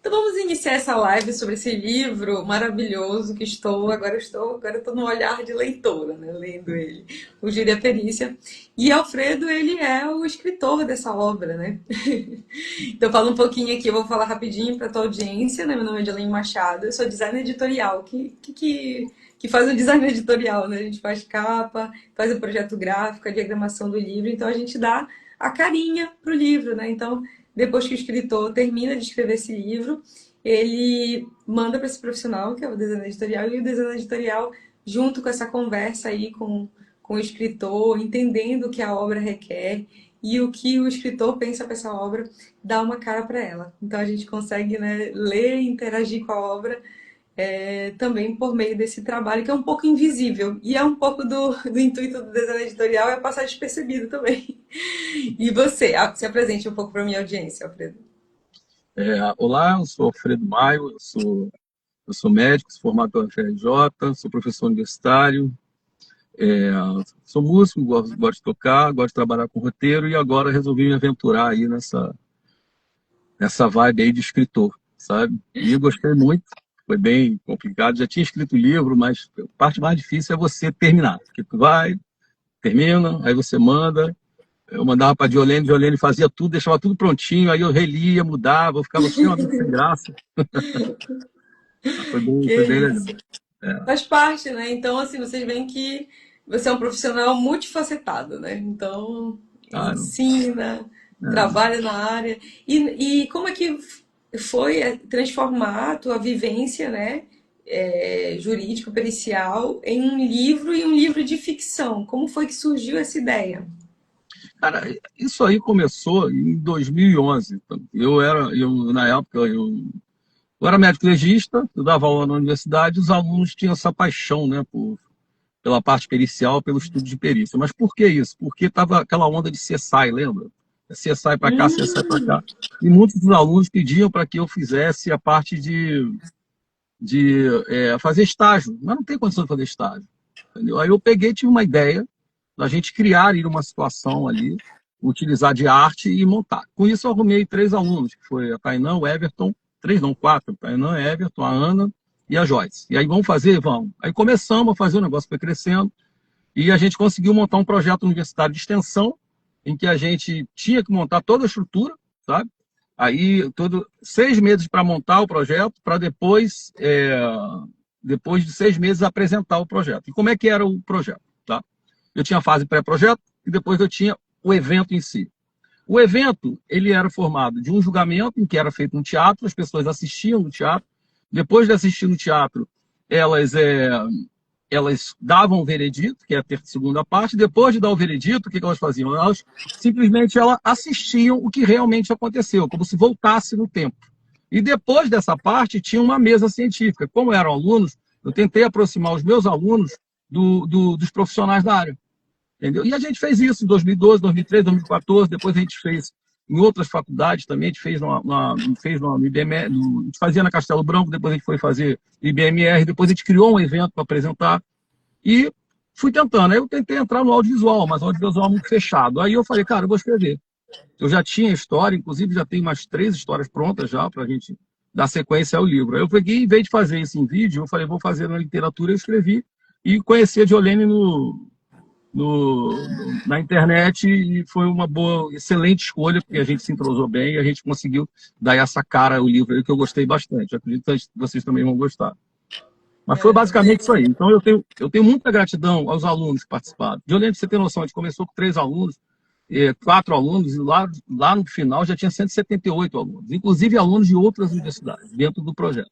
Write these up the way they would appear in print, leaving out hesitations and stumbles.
Então vamos iniciar essa live sobre esse livro maravilhoso que agora estou no olhar de leitora, né, lendo ele, o Gíria Perícia. E Alfredo, ele é o escritor dessa obra, né? Então fala um pouquinho aqui, eu vou falar rapidinho para a tua audiência, né? Meu nome é Jolene Machado, eu sou designer editorial, que faz o design editorial, né? A gente faz capa, faz o projeto gráfico, a diagramação do livro, então a gente dá a carinha pro livro, né? Então, depois que o escritor termina de escrever esse livro, ele manda para esse profissional, que é o designer editorial, e o designer editorial, junto com essa conversa aí com o escritor, entendendo o que a obra requer e o que o escritor pensa para essa obra, dá uma cara para ela. Então a gente consegue, né, ler e interagir com a obra também por meio desse trabalho que é um pouco invisível. E é um pouco do intuito do design editorial é passar despercebido também. E você? Se apresente um pouco para a minha audiência, Alfredo. Olá, eu sou Alfredo Maio, eu sou médico, sou formado pela FRJ, sou professor universitário, sou músico, gosto de tocar, gosto de trabalhar com roteiro e agora resolvi me aventurar aí nessa vibe aí de escritor, sabe? E gostei muito, foi bem complicado, já tinha escrito livro, mas a parte mais difícil é você terminar, porque tu vai, termina, aí você manda. Eu mandava para a Diolene fazia tudo, deixava tudo prontinho, aí eu relia, mudava, eu ficava extremamente sem graça. Mas Que foi bem legal. isso. Faz parte, né? Então, assim, vocês veem que você é um profissional multifacetado, né? Então, Ah, não. ensina, trabalha na área. E como é que foi transformar a tua vivência, né? Jurídico-pericial em um livro e um livro de ficção? Como foi que surgiu essa ideia? Cara, isso aí começou em 2011. Na época, eu era médico legista, eu dava aula na universidade, os alunos tinham essa paixão, né, pela parte pericial, pelo estudo de perícia. Mas por que isso? Porque estava aquela onda de CSI, lembra? CSI para cá, CSI para cá. E muitos dos alunos pediam para que eu fizesse a parte de fazer estágio, mas não tem condição de fazer estágio. Entendeu? Aí eu peguei, tive uma ideia da gente criar uma situação ali, utilizar de arte e montar. Com isso eu arrumei 3 alunos, que foi a Tainã, o Everton, 3 não, 4, a Tainã, Everton, a Ana e a Joyce. E aí vamos fazer? Vamos. Aí começamos a fazer, o negócio foi crescendo e a gente conseguiu montar um projeto universitário de extensão em que a gente tinha que montar toda a estrutura, sabe? Aí, 6 meses para montar o projeto, para depois de 6 meses, apresentar o projeto. E como é que era o projeto? Tá? Eu tinha a fase pré-projeto e depois eu tinha o evento em si. O evento, ele era formado de um julgamento, em que era feito no teatro, as pessoas assistiam no teatro. Depois de assistir no teatro, elas davam o veredito, que é a segunda parte. Depois de dar o veredito, o que elas faziam? Elas simplesmente assistiam o que realmente aconteceu, como se voltasse no tempo. E depois dessa parte, tinha uma mesa científica. Como eram alunos, eu tentei aproximar os meus alunos dos profissionais da área. Entendeu? E a gente fez isso em 2012, 2013, 2014. Depois a gente fez em outras faculdades também. A gente fez no IBMR, a gente fazia na Castelo Branco, depois a gente foi fazer IBMR, depois a gente criou um evento para apresentar. E fui tentando. Aí eu tentei entrar no audiovisual, mas o audiovisual é muito fechado. Aí eu falei, cara, eu vou escrever. Eu já tinha história, inclusive já tenho umas 3 histórias prontas já para a gente dar sequência ao livro. Aí eu peguei, em vez de fazer isso em vídeo, eu falei, vou fazer na literatura. Eu escrevi e conheci a Diolene na internet e foi uma boa, excelente escolha, porque a gente se entrosou bem e a gente conseguiu dar essa cara ao livro aí, que eu gostei bastante. Eu acredito que vocês também vão gostar. Mas foi basicamente isso aí. Então eu tenho muita gratidão aos alunos que participaram. Diolene, pra você ter noção, a gente começou com 3 alunos, 4 alunos, e lá no final já tinha 178 alunos, inclusive alunos de outras universidades, dentro do projeto.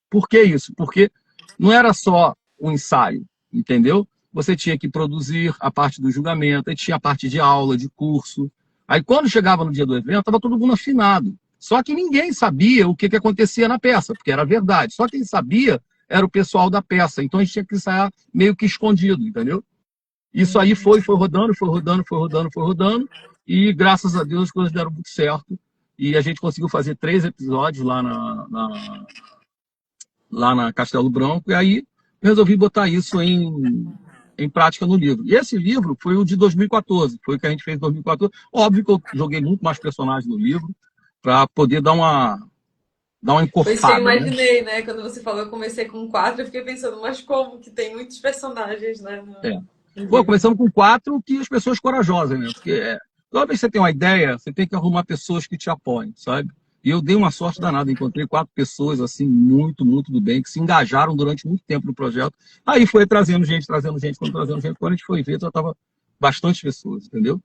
Por que isso? Porque não era só um ensaio, entendeu? Você tinha que produzir a parte do julgamento, aí tinha a parte de aula, de curso. Aí quando chegava no dia do evento, estava todo mundo afinado. Só que ninguém sabia o que acontecia na peça, porque era verdade. Só quem sabia era o pessoal da peça. Então a gente tinha que ensaiar meio que escondido, entendeu? Isso aí foi rodando, foi rodando, foi rodando, foi rodando. E graças a Deus as coisas deram muito certo. E a gente conseguiu fazer 3 episódios lá na Castelo Branco. E aí eu resolvi botar isso em prática no livro. E esse livro foi o de 2014, foi o que a gente fez em 2014. Óbvio que eu joguei muito mais personagens no livro, para poder dar dar uma Foi isso que eu encorpada, né? imaginei, né? Quando você falou, eu comecei com quatro, eu fiquei pensando, mas como que tem muitos personagens, né, É. no Pô, livro? começando com 4, que as pessoas corajosas, né? Porque toda vez que você tem uma ideia, você tem que arrumar pessoas que te apoiem, sabe? E eu dei uma sorte danada, encontrei 4 pessoas, assim, muito, muito do bem, que se engajaram durante muito tempo no projeto. Aí foi trazendo gente, quando a gente foi ver, já estava bastante pessoas, entendeu?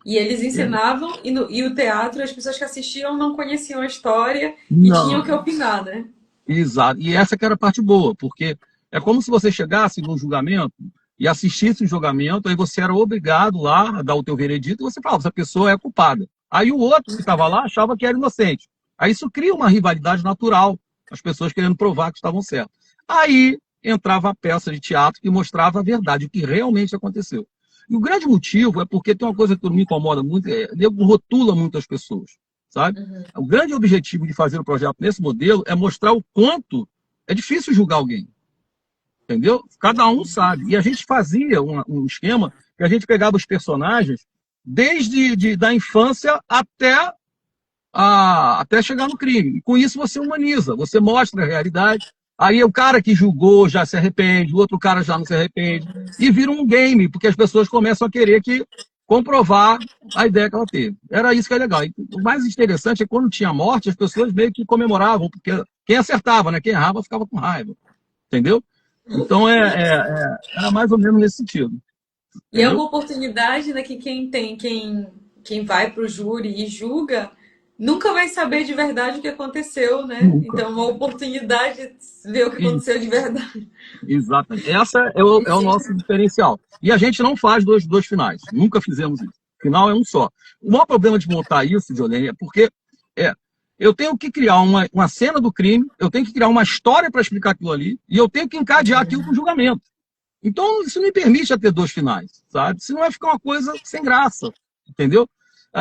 E eles É. ensinavam, e o teatro, as pessoas que assistiam não conheciam a história e tinham que Não, opinar, né? exato. E essa que era a parte boa, porque é como se você chegasse num julgamento e assistisse o julgamento, aí você era obrigado lá a dar o teu veredito e você falava, essa pessoa é culpada. Aí o outro que estava lá achava que era inocente. Aí isso cria uma rivalidade natural, as pessoas querendo provar que estavam certas. Aí entrava a peça de teatro que mostrava a verdade, o que realmente aconteceu. E o grande motivo é porque tem uma coisa que me incomoda muito, nego rotula muito as pessoas, sabe? Uhum. O grande objetivo de fazer o projeto nesse modelo é mostrar o quanto é difícil julgar alguém, entendeu? Cada um sabe. E a gente fazia um esquema que a gente pegava os personagens desde da infância até chegar no crime. E com isso você humaniza, você mostra a realidade. Aí o cara que julgou já se arrepende, o outro cara já não se arrepende. E vira um game, porque as pessoas começam a querer que comprovar a ideia que ela teve. Era isso que é legal. E o mais interessante é que quando tinha morte, as pessoas meio que comemoravam, porque quem acertava, né? Quem errava ficava com raiva. Entendeu? Então era mais ou menos nesse sentido. E é Entendeu? uma oportunidade, né, que quem vai para o júri e julga nunca vai saber de verdade o que aconteceu, né? Nunca. Então, é uma oportunidade de ver o que aconteceu de verdade. Exatamente. Essa é o nosso diferencial. E a gente não faz dois finais. Nunca fizemos isso. O final é um só. O maior problema de montar isso, Jolene, é porque é, eu tenho que criar uma cena do crime, eu tenho que criar uma história para explicar aquilo ali, e eu tenho que encadear aquilo com o julgamento. Então, isso me permite ter 2 finais, sabe? Senão vai ficar uma coisa sem graça, entendeu?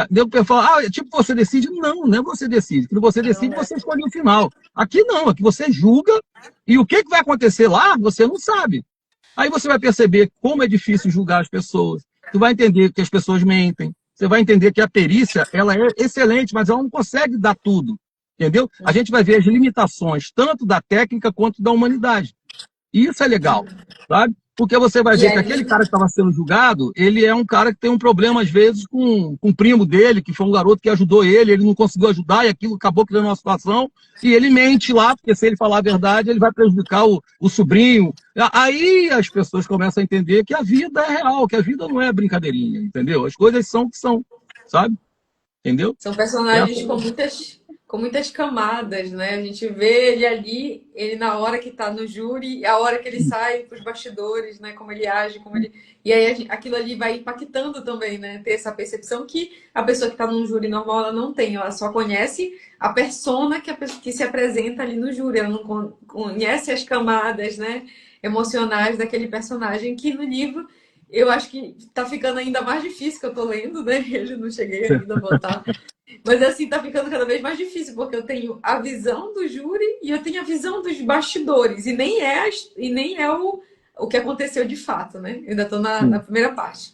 Deu para falar, tipo, você decide. Não, não é você decide. Quando você decide, Não é. você escolhe o final. Aqui não, aqui você julga e o que vai acontecer lá, você não sabe. Aí você vai perceber como é difícil julgar as pessoas. Tu vai entender que as pessoas mentem. Você vai entender que a perícia, ela é excelente, mas ela não consegue dar tudo, entendeu? A gente vai ver as limitações, tanto da técnica quanto da humanidade. E isso é legal, sabe? Porque você vai E ver que aquele aí, cara que estava sendo julgado, ele é um cara que tem um problema, às vezes, com o primo dele, que foi um garoto que ajudou ele não conseguiu ajudar, e aquilo acabou criando uma situação, e ele mente lá, porque se ele falar a verdade, ele vai prejudicar o sobrinho. Aí as pessoas começam a entender que a vida é real, que a vida não é brincadeirinha, entendeu? As coisas são o que são, sabe? Entendeu? são Essa, personagens com muitas camadas, né? A gente vê ele ali, ele na hora que tá no júri, a hora que ele sai para os bastidores, né? Como ele age, como ele. E aí aquilo ali vai impactando também, né? Ter essa percepção que a pessoa que tá num júri normal ela não tem, ela só conhece a persona que se apresenta ali no júri, ela não conhece as camadas, né? Emocionais daquele personagem que no livro eu acho que tá ficando ainda mais difícil que eu tô lendo, né? Eu não cheguei ainda a botar. Mas assim, tá ficando cada vez mais difícil, porque eu tenho a visão do júri e eu tenho a visão dos bastidores. E nem é o que aconteceu de fato, né? Eu ainda tô na primeira parte.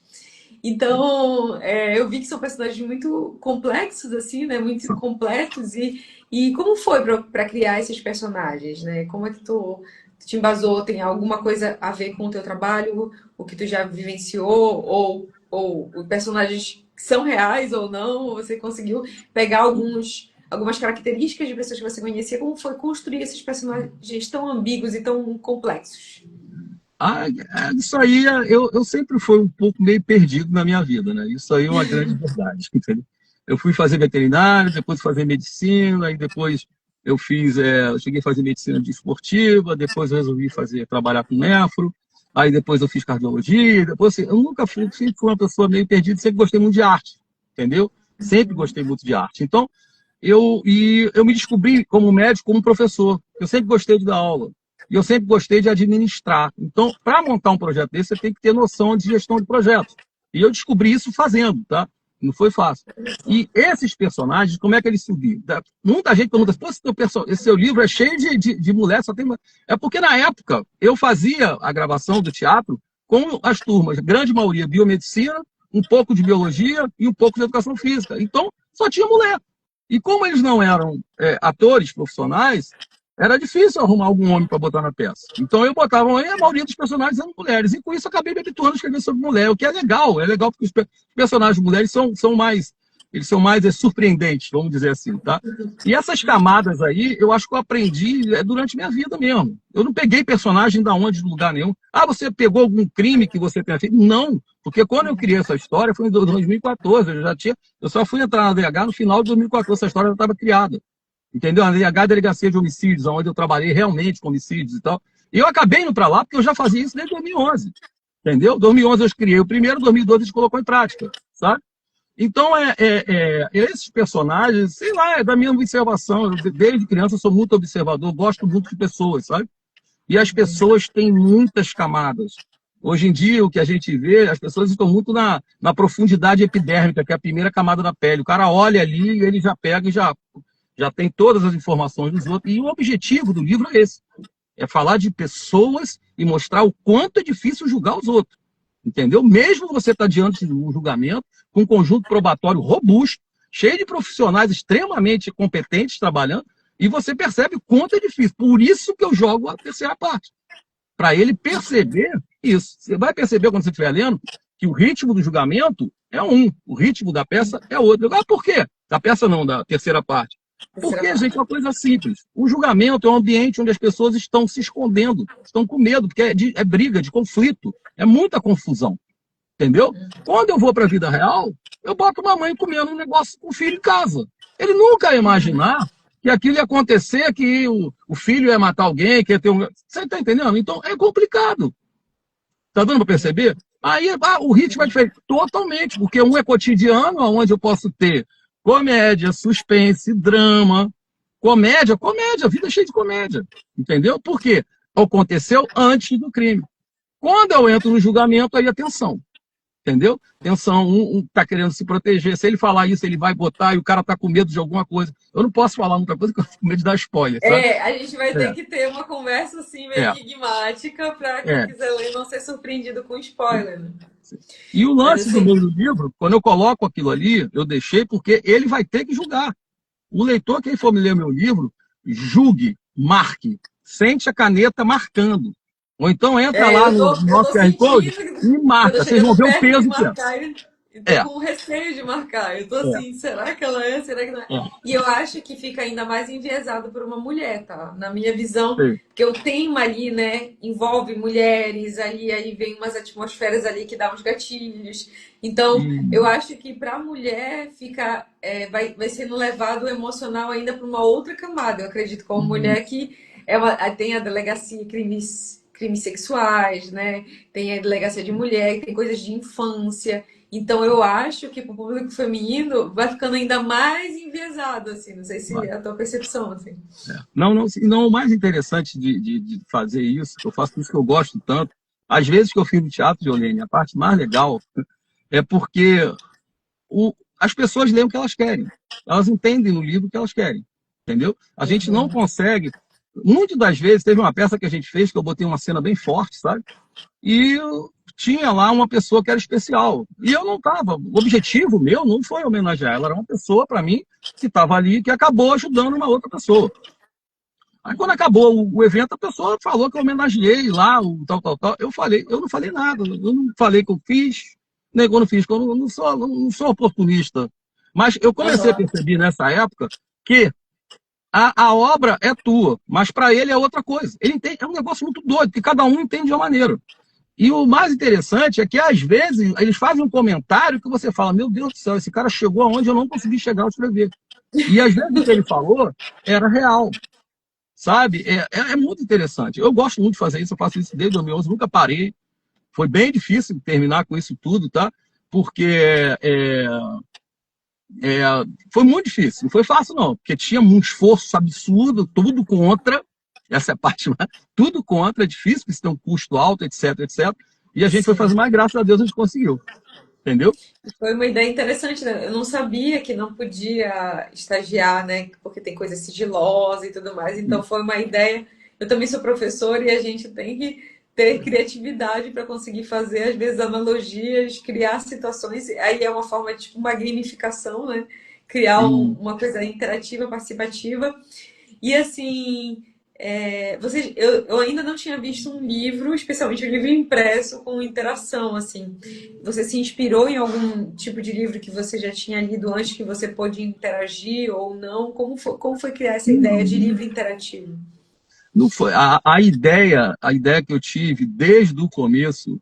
Então, eu vi que são personagens muito complexos, assim, né? Muito completos. E como foi para criar esses personagens, né? Como é que tu te embasou? Tem alguma coisa a ver com o teu trabalho? O que tu já vivenciou? Ou personagens que são reais ou não? Ou você conseguiu pegar algumas características de pessoas que você conhecia? Como foi construir esses personagens tão ambíguos e tão complexos? Isso aí, eu sempre fui um pouco meio perdido na minha vida, né? Isso aí é uma grande verdade, entendeu? Eu fui fazer veterinário, depois fazer medicina, aí depois eu cheguei a fazer medicina desportiva, depois eu resolvi trabalhar com nefro, aí depois eu fiz cardiologia, depois assim, eu nunca sempre fui uma pessoa meio perdida, sempre gostei muito de arte, entendeu? Sempre gostei muito de arte. Então, eu me descobri como médico, como professor. Eu sempre gostei de dar aula. E eu sempre gostei de administrar. Então, para montar um projeto desse, você tem que ter noção de gestão de projetos. E eu descobri isso fazendo, tá? Não foi fácil. E esses personagens, como é que eles subiram? Muita gente pergunta, pô, esse seu livro é cheio de mulher, só tem... É porque, na época, eu fazia a gravação do teatro com as turmas, grande maioria biomedicina, um pouco de biologia e um pouco de educação física. Então, só tinha mulher. E como eles não eram atores profissionais, era difícil arrumar algum homem para botar na peça. Então eu botava, e a maioria dos personagens eram mulheres. E com isso acabei me habituando a escrever sobre mulher, o que é legal porque os personagens mulheres são mais, eles são mais surpreendentes, vamos dizer assim, tá? E essas camadas aí, eu acho que eu aprendi durante minha vida mesmo. Eu não peguei personagem da onde, de lugar nenhum. Ah, você pegou algum crime que você tenha feito? Não, porque quando eu criei essa história foi em 2014, eu só fui entrar na DH no final de 2014, essa história já estava criada. Entendeu? A DH Delegacia de Homicídios, onde eu trabalhei realmente com homicídios e tal. E eu acabei indo para lá porque eu já fazia isso desde 2011. Entendeu? 2011 eu criei o primeiro, 2012 a gente colocou em prática, sabe? Então, esses personagens, sei lá, é da minha observação. Desde criança eu sou muito observador, gosto muito de pessoas, sabe? E as pessoas têm muitas camadas. Hoje em dia, o que a gente vê, as pessoas estão muito na profundidade epidérmica, que é a primeira camada da pele. O cara olha ali e ele já pega e já tem todas as informações dos outros. E o objetivo do livro é esse. É falar de pessoas e mostrar o quanto é difícil julgar os outros. Entendeu? Mesmo você estar diante de um julgamento, com um conjunto probatório robusto, cheio de profissionais extremamente competentes trabalhando, e você percebe o quanto é difícil. Por isso que eu jogo a terceira parte. Para ele perceber isso. Você vai perceber quando você estiver lendo que o ritmo do julgamento é um, o ritmo da peça é outro. Ah, por quê? Da peça não, da terceira parte. Porque, gente, é uma coisa simples. O julgamento é um ambiente onde as pessoas estão se escondendo, estão com medo, porque é briga, de conflito, é muita confusão. Entendeu? Quando eu vou para a vida real, eu boto uma mãe comendo um negócio com o filho em casa. Ele nunca ia imaginar que aquilo ia acontecer, que o filho ia matar alguém, que ia ter um. Você está entendendo? Então é complicado. Está dando para perceber? Aí o ritmo é diferente totalmente, porque um é cotidiano, onde eu posso ter comédia, suspense, drama. Comédia, a vida é cheia de comédia. Entendeu? Por quê? Aconteceu antes do crime. Quando eu entro no julgamento, aí atenção. Entendeu? Tensão, um tá querendo se proteger. Se ele falar isso, ele vai botar e o cara tá com medo de alguma coisa. Eu não posso falar muita coisa porque eu fico com medo de dar spoiler, sabe? A gente vai ter que ter uma conversa assim meio É, enigmática para quem é. quiser ler não ser surpreendido com spoiler, né? E o Mas lance do meu assim, livro, quando eu coloco aquilo ali, eu deixei porque ele vai ter que julgar. O leitor, quem for me ler meu livro, julgue, marque, sente a caneta marcando. Ou então entra lá no eu nosso tô QR Code sentindo e que eu tô marca. Vocês vão chegando ver o perto de peso que é. marcar e tô É, com receio de marcar. Eu tô é, assim, será que ela é? Será que não é? é. E eu acho que fica ainda mais enviesado por uma mulher, tá? Na minha visão, Sei. porque o tema ali, né, envolve mulheres, aí vem umas atmosferas ali que dá uns gatilhos. Então, eu E, acho que para a mulher fica, vai sendo levado o emocional ainda para uma outra camada. Eu acredito como mulher e que tem a delegacia crimes sexuais, né? Tem a delegacia de mulher, tem coisas de infância. Então eu acho que para o público feminino vai ficando ainda mais enviesado, assim. Não sei se vai. é a tua percepção, assim. Não, não, não, o mais interessante de fazer isso, que eu faço isso que eu gosto tanto, às vezes que eu fiz no teatro, Jolene, a parte mais legal é porque as pessoas leem o que elas querem. Elas entendem no livro o que elas querem. Entendeu? A gente não consegue. Muitas das vezes, teve uma peça que a gente fez, que eu botei uma cena bem forte, sabe? E tinha lá uma pessoa que era especial. E eu não estava. O objetivo meu não foi homenagear. Ela era uma pessoa, para mim, que estava ali, que acabou ajudando uma outra pessoa. Aí quando acabou o evento, a pessoa falou que eu homenageei lá, o tal, tal, tal. Eu não falei nada, eu não falei que eu fiz, nem que eu não fiz, que eu não sou oportunista. Mas eu comecei a Aham. perceber nessa época que a obra é tua, mas para ele é outra coisa. Ele entende, é um negócio muito doido, que cada um entende de uma maneira. E o mais interessante é que, às vezes, eles fazem um comentário que você fala, meu Deus do céu, esse cara chegou aonde eu não consegui chegar a escrever. E, às vezes, o que ele falou era real. Sabe? É muito interessante. Eu gosto muito de fazer isso, eu faço isso desde 2011, nunca parei. Foi bem difícil terminar com isso tudo, tá? Porque é, foi muito difícil, não foi fácil não, porque tinha um esforço absurdo, tudo contra, essa é a parte, tudo contra, é difícil, porque você tem um custo alto, etc, etc. E a gente foi fazer, Sim. mas graças a Deus a gente conseguiu, entendeu? Foi uma ideia interessante, né? Eu não sabia que não podia estagiar, né? Porque tem coisa sigilosa e tudo mais. Então foi uma ideia. Eu também sou professora e a gente tem que ter criatividade para conseguir fazer, às vezes, analogias, criar situações. Aí é uma forma de tipo uma gamificação, né? criar E uma coisa interativa, participativa. E assim, eu ainda não tinha visto um livro, especialmente um livro impresso com interação, assim. Você se inspirou em algum tipo de livro que você já tinha lido antes que você pôde interagir ou não? Como foi criar essa ideia de livro interativo? não foi a ideia que eu tive desde o começo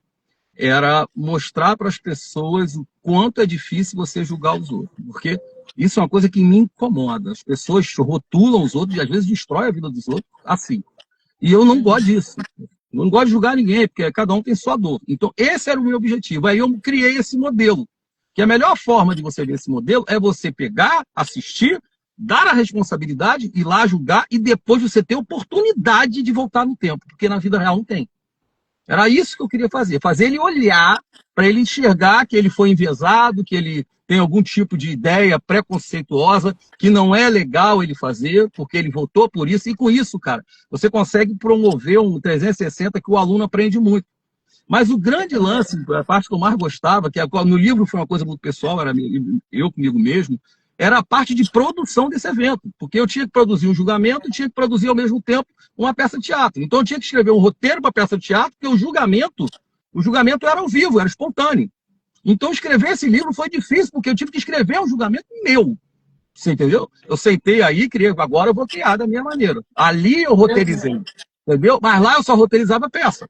era mostrar para as pessoas o quanto é difícil você julgar os outros, porque isso é uma coisa que me incomoda. As pessoas rotulam os outros e às vezes destrói a vida dos outros assim. E eu não gosto disso. Eu não gosto de julgar ninguém, porque cada um tem sua dor. Então, esse era o meu objetivo. Aí eu criei esse modelo. Que a melhor forma de você ver esse modelo é você pegar, assistir, dar a responsabilidade, ir lá julgar e depois você ter oportunidade de voltar no tempo, porque na vida real não tem. Era isso que eu queria fazer, fazer ele olhar para ele enxergar que ele foi enviesado, que ele tem algum tipo de ideia preconceituosa, que não é legal ele fazer, porque ele votou por isso, e com isso, cara, você consegue promover um 360 que o aluno aprende muito. Mas o grande lance, a parte que eu mais gostava, que no livro foi uma coisa muito pessoal, era eu comigo mesmo, era a parte de produção desse evento, porque eu tinha que produzir um julgamento e tinha que produzir ao mesmo tempo uma peça de teatro. Então eu tinha que escrever um roteiro para a peça de teatro, porque o julgamento era ao vivo, era espontâneo. Então escrever esse livro foi difícil, porque eu tive que escrever um julgamento meu. Você entendeu? Eu sentei aí, criei, agora eu vou criar da minha maneira. Ali eu roteirizei, entendeu? Mas lá eu só roteirizava a peça.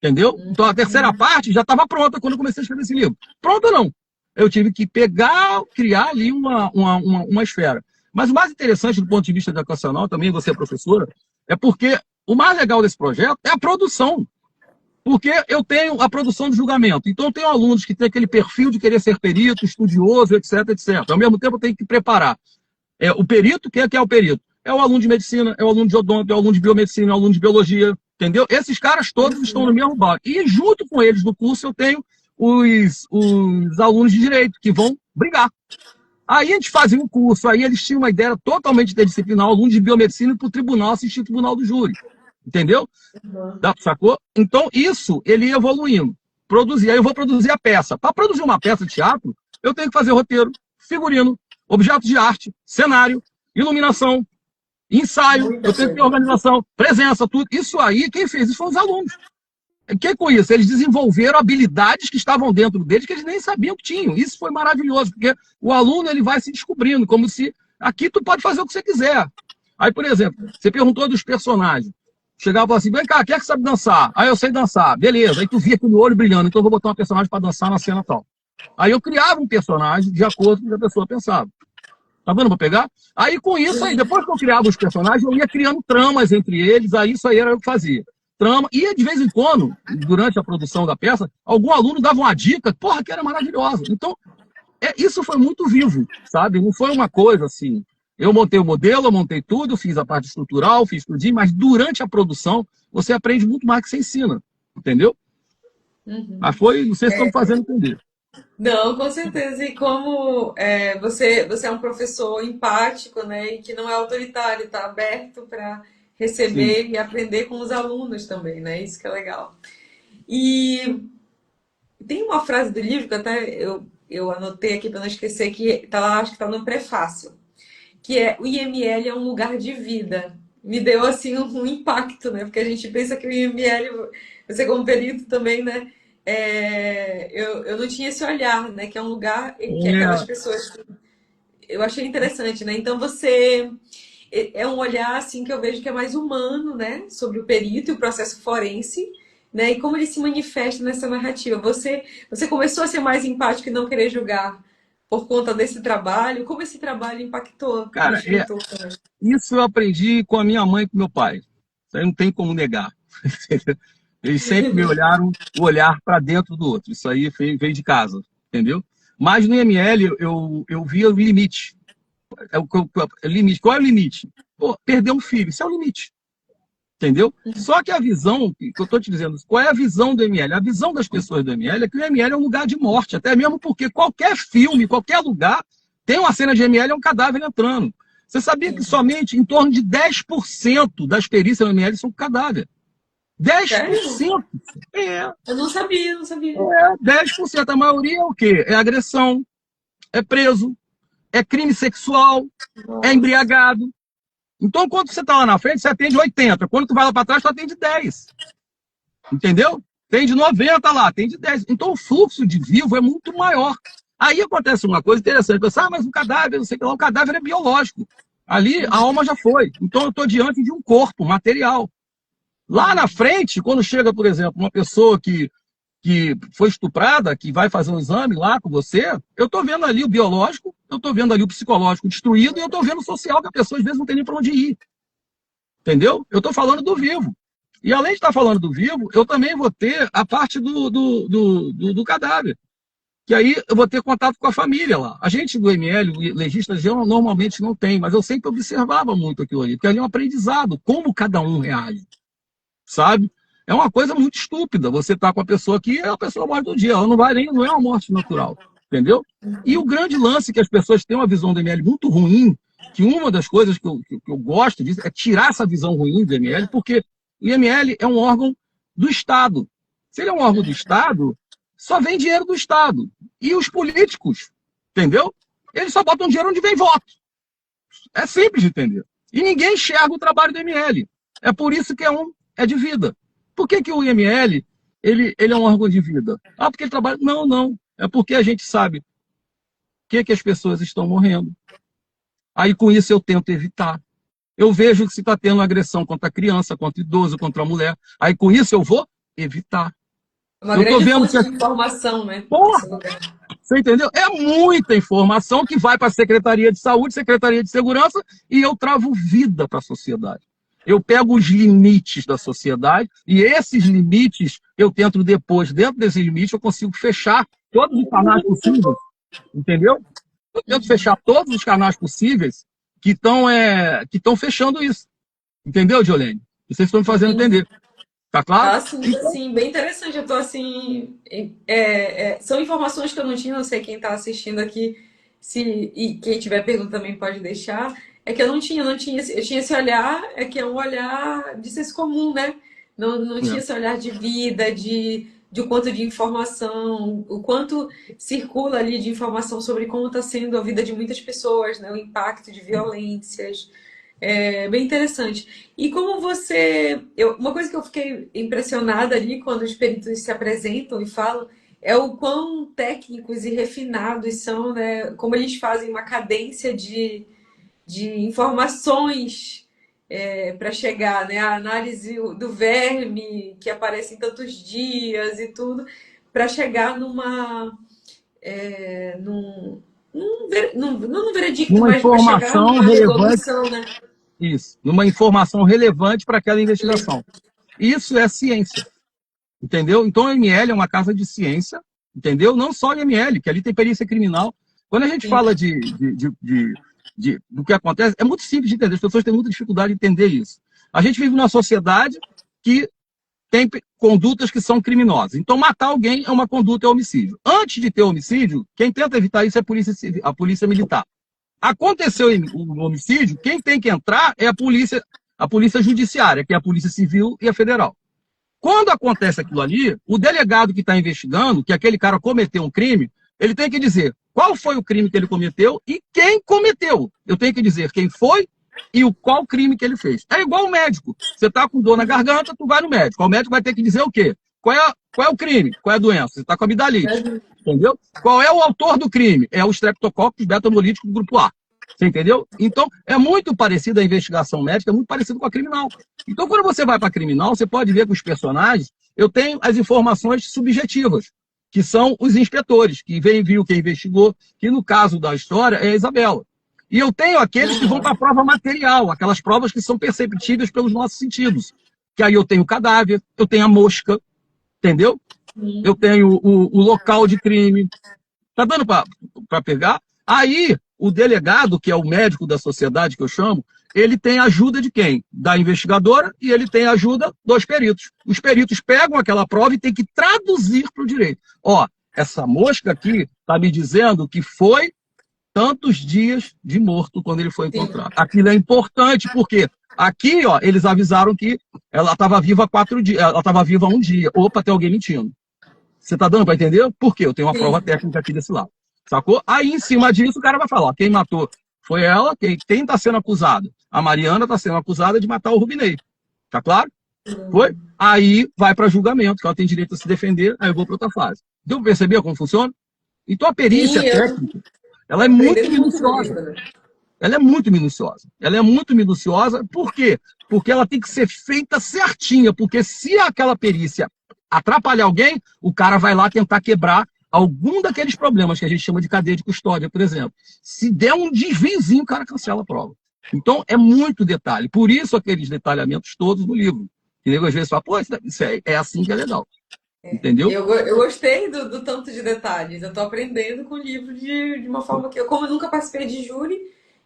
Entendeu? Então a terceira parte já estava pronta quando eu comecei a escrever esse livro. Pronta não. Eu tive que pegar, criar ali uma esfera. Mas o mais interessante do ponto de vista educacional, também você é professora, é porque o mais legal desse projeto é a produção. Porque eu tenho a produção de julgamento. Então eu tenho alunos que têm aquele perfil de querer ser perito, estudioso, etc, etc. Ao mesmo tempo eu tenho que preparar o perito, quem é que é o perito? É o aluno de medicina, é o aluno de odonto, é o aluno de biomedicina, é o aluno de biologia, entendeu? Esses caras todos estão no mesmo barco. E junto com eles no curso eu tenho os alunos de direito, que vão brigar. Aí a gente fazia um curso, aí eles tinham uma ideia totalmente interdisciplinar, aluno de biomedicina para o tribunal, assistir o tribunal do júri. Entendeu? Sacou? Então isso, ele ia evoluindo. Produzir. Aí eu vou produzir a peça. Para produzir uma peça de teatro, eu tenho que fazer roteiro, figurino, objetos de arte, cenário, iluminação, ensaio, eu tenho que ter organização, presença, tudo. Isso aí, quem fez isso foram os alunos. O que com isso? Eles desenvolveram habilidades que estavam dentro deles que eles nem sabiam que tinham. Isso foi maravilhoso, porque o aluno ele vai se descobrindo, como se aqui tu pode fazer o que você quiser. Aí, por exemplo, você perguntou dos personagens. Chegava e falava assim, vem cá, quem é que sabe dançar? Aí eu sei dançar. Beleza. Aí tu via aquele olho brilhando, então eu vou botar uma personagem para dançar na cena tal. Aí eu criava um personagem de acordo com o que a pessoa pensava. Tá vendo pra pegar? Aí com isso aí, depois que eu criava os personagens, eu ia criando tramas entre eles, aí isso aí era o que fazia. Trama, e de vez em quando, durante a produção da peça, algum aluno dava uma dica, porra, que era maravilhosa. Então, isso foi muito vivo, sabe? Não foi uma coisa assim. Eu montei o modelo, eu montei tudo, fiz a parte estrutural, fiz tudo, mas durante a produção, você aprende muito mais que você ensina, entendeu? Mas foi, vocês estão fazendo entender. Não, com certeza. E como você é um professor empático, né? E que não é autoritário, está aberto para Sim. receber e aprender com os alunos também, né? Isso que é legal. E tem uma frase do livro que eu anotei aqui para não esquecer, que tá lá, acho que está no prefácio, que é: o IML é um lugar de vida. Me deu assim um impacto, né? Porque a gente pensa que o IML, você como perito também, né? Eu não tinha esse olhar, né? Que é um lugar em que aquelas É, pessoas. Eu achei interessante, né? Então você é um olhar assim que eu vejo que é mais humano, né? Sobre o perito e o processo forense, né? E como ele se manifesta nessa narrativa. Você começou a ser mais empático e não querer julgar por conta desse trabalho. Como esse trabalho impactou o cara, escritor também? isso eu aprendi com a minha mãe e com meu pai. Isso aí não tem como negar. Eles sempre me olharam o olhar para dentro do outro. Isso aí veio de casa, entendeu? Mas no IML eu via o limite. Limite. Qual é o limite? Pô, perder um filho, isso é o limite. Entendeu? Só que a visão, que eu estou te dizendo, qual é a visão do ML? A visão das pessoas do ML é que o ML é um lugar de morte, até mesmo porque qualquer filme, qualquer lugar, tem uma cena de ML, é um cadáver entrando. Você sabia que somente em torno de 10% das perícias do ML são cadáver? Sério? 10%? É, Eu não sabia, não sabia. 10%. A maioria é o quê? É agressão, é preso, é crime sexual, é Nossa. embriagado. Então, quando você está lá na frente, você atende 80. Quando tu vai lá para trás, tu atende 10. Entendeu? Tem de 90 lá, tem de 10. Então, o fluxo de vivo é muito maior. Aí acontece uma coisa interessante. Você, mas o cadáver, não sei o que lá, o cadáver é biológico. Ali, a alma já foi. Então, eu estou diante de um corpo material. Lá na frente, quando chega, por exemplo, uma pessoa que foi estuprada, que vai fazer um exame lá com você, eu estou vendo ali o biológico, eu estou vendo ali o psicológico destruído e eu estou vendo o social, que a pessoa às vezes não tem nem para onde ir. Entendeu? Eu estou falando do vivo. E além de estar falando do vivo, eu também vou ter a parte do cadáver. Que aí eu vou ter contato com a família lá. A gente do ML, o legista, normalmente não tem, mas eu sempre observava muito aquilo ali, porque ali é um aprendizado, como cada um reage, sabe? É uma coisa muito estúpida. Você tá com a pessoa aqui e a pessoa morre do dia. Ela não vai nem, não é uma morte natural, entendeu? E o grande lance que as pessoas têm uma visão do ML muito ruim, que uma das coisas que eu gosto disso é tirar essa visão ruim do ML, porque o IML é um órgão do Estado. Se ele é um órgão do Estado, só vem dinheiro do Estado. E os políticos, entendeu? Eles só botam dinheiro onde vem voto. É simples de entender. E ninguém enxerga o trabalho do IML. É por isso que é de vida. Por que o IML ele é um órgão de vida? Ah, porque ele trabalha... Não, não. É porque a gente sabe o que as pessoas estão morrendo. Aí com isso eu tento evitar. Eu vejo que se está tendo agressão contra a criança, contra o idoso, contra a mulher. Aí com isso eu vou evitar. Uma Eu estou grande vendo fonte que... de informação, né? Porra, Esse lugar. você entendeu? É muita informação que vai para a Secretaria de Saúde, Secretaria de Segurança, e eu travo vida para a sociedade. Eu pego os limites da sociedade, e esses limites eu tento depois, dentro desses limites, eu consigo fechar todos os canais possíveis, entendeu? Eu tento fechar todos os canais possíveis que estão fechando isso. Entendeu, Diolene? Vocês estão me fazendo Entendi. entender. Tá claro? Ah, sim, sim, bem interessante. Eu tô assim. São informações que eu não tinha, não sei quem está assistindo aqui, se, e quem tiver pergunta também pode deixar. É que eu não tinha, eu tinha esse olhar, é que é um olhar de senso comum, né? Não tinha É. esse olhar de vida, de o quanto de informação, o quanto circula ali de informação sobre como está sendo a vida de muitas pessoas, né? O impacto de violências. É bem interessante. E como você. Uma coisa que eu fiquei impressionada ali quando os peritos se apresentam e falam é o quão técnicos e refinados são, né? Como eles fazem uma cadência de informações para chegar, né? A análise do verme que aparece em tantos dias e tudo, para chegar não num veredicto, Numa mas para chegar informação numa relevante, resolução, né? isso, numa informação relevante para aquela investigação. Isso é ciência, entendeu? Então a ML é uma casa de ciência, entendeu? Não só a ML, que ali tem perícia criminal. Quando a gente Sim. fala do que acontece, é muito simples de entender, as pessoas têm muita dificuldade de entender isso. A gente vive numa sociedade que tem condutas que são criminosas. Então, matar alguém é uma conduta, é homicídio. Antes de ter homicídio, quem tenta evitar isso é a polícia militar. Aconteceu o homicídio, quem tem que entrar é a polícia judiciária, que é a polícia civil e a federal. Quando acontece aquilo ali, o delegado que está investigando, que aquele cara cometeu um crime, ele tem que dizer qual foi o crime que ele cometeu e quem cometeu. Eu tenho que dizer quem foi e qual crime que ele fez. É igual o médico. Você está com dor na garganta, tu vai no médico. O médico vai ter que dizer o quê? Qual é o crime? Qual é a doença? Você está com amidalite. Entendeu? Qual é o autor do crime? É o Streptococcus beta-hemolítico do grupo A. Você entendeu? Então, é muito parecido a investigação médica, é muito parecido com a criminal. Então, quando você vai para a criminal, você pode ver que os personagens, eu tenho as informações subjetivas, que são os inspetores, que viu quem investigou, que no caso da história é a Isabela. E eu tenho aqueles que vão para a prova material, aquelas provas que são perceptíveis pelos nossos sentidos. Que aí eu tenho o cadáver, eu tenho a mosca, entendeu? Eu tenho o local de crime. Tá dando para pegar? Aí, o delegado, que é o médico da sociedade, que eu chamo, ele tem a ajuda de quem? Da investigadora e ele tem a ajuda dos peritos. Os peritos pegam aquela prova e tem que traduzir para o direito. Ó, essa mosca aqui está me dizendo que foi tantos dias de morto quando ele foi encontrado. Aquilo é importante porque aqui, ó, eles avisaram que ela estava viva 4 dias, ela estava viva 1 dia. Opa, tem alguém mentindo. Você está dando para entender? Por quê? Eu tenho uma prova técnica aqui desse lado. Sacou? Aí, em cima disso, o cara vai falar, ó, quem matou foi ela, quem está sendo acusado? A Mariana está sendo acusada de matar o Rubinei. Tá claro? Foi? Aí vai para julgamento, que ela tem direito a se defender, aí eu vou para outra fase. Deu para perceber como funciona? Então a perícia Sim, eu técnica, ela é tô muito aprendendo muito no minuciosa. livro, né? Ela é muito minuciosa. Ela é muito minuciosa, por quê? Porque ela tem que ser feita certinha, porque se aquela perícia atrapalhar alguém, o cara vai lá tentar quebrar algum daqueles problemas que a gente chama de cadeia de custódia, por exemplo. Se der um desviozinho, o cara cancela a prova. Então, é muito detalhe. Por isso, aqueles detalhamentos todos no livro. E nego às vezes fala, pô, isso é assim que é legal. Entendeu? Eu gostei do tanto de detalhes. Eu tô aprendendo com o livro de uma forma que como eu nunca participei de júri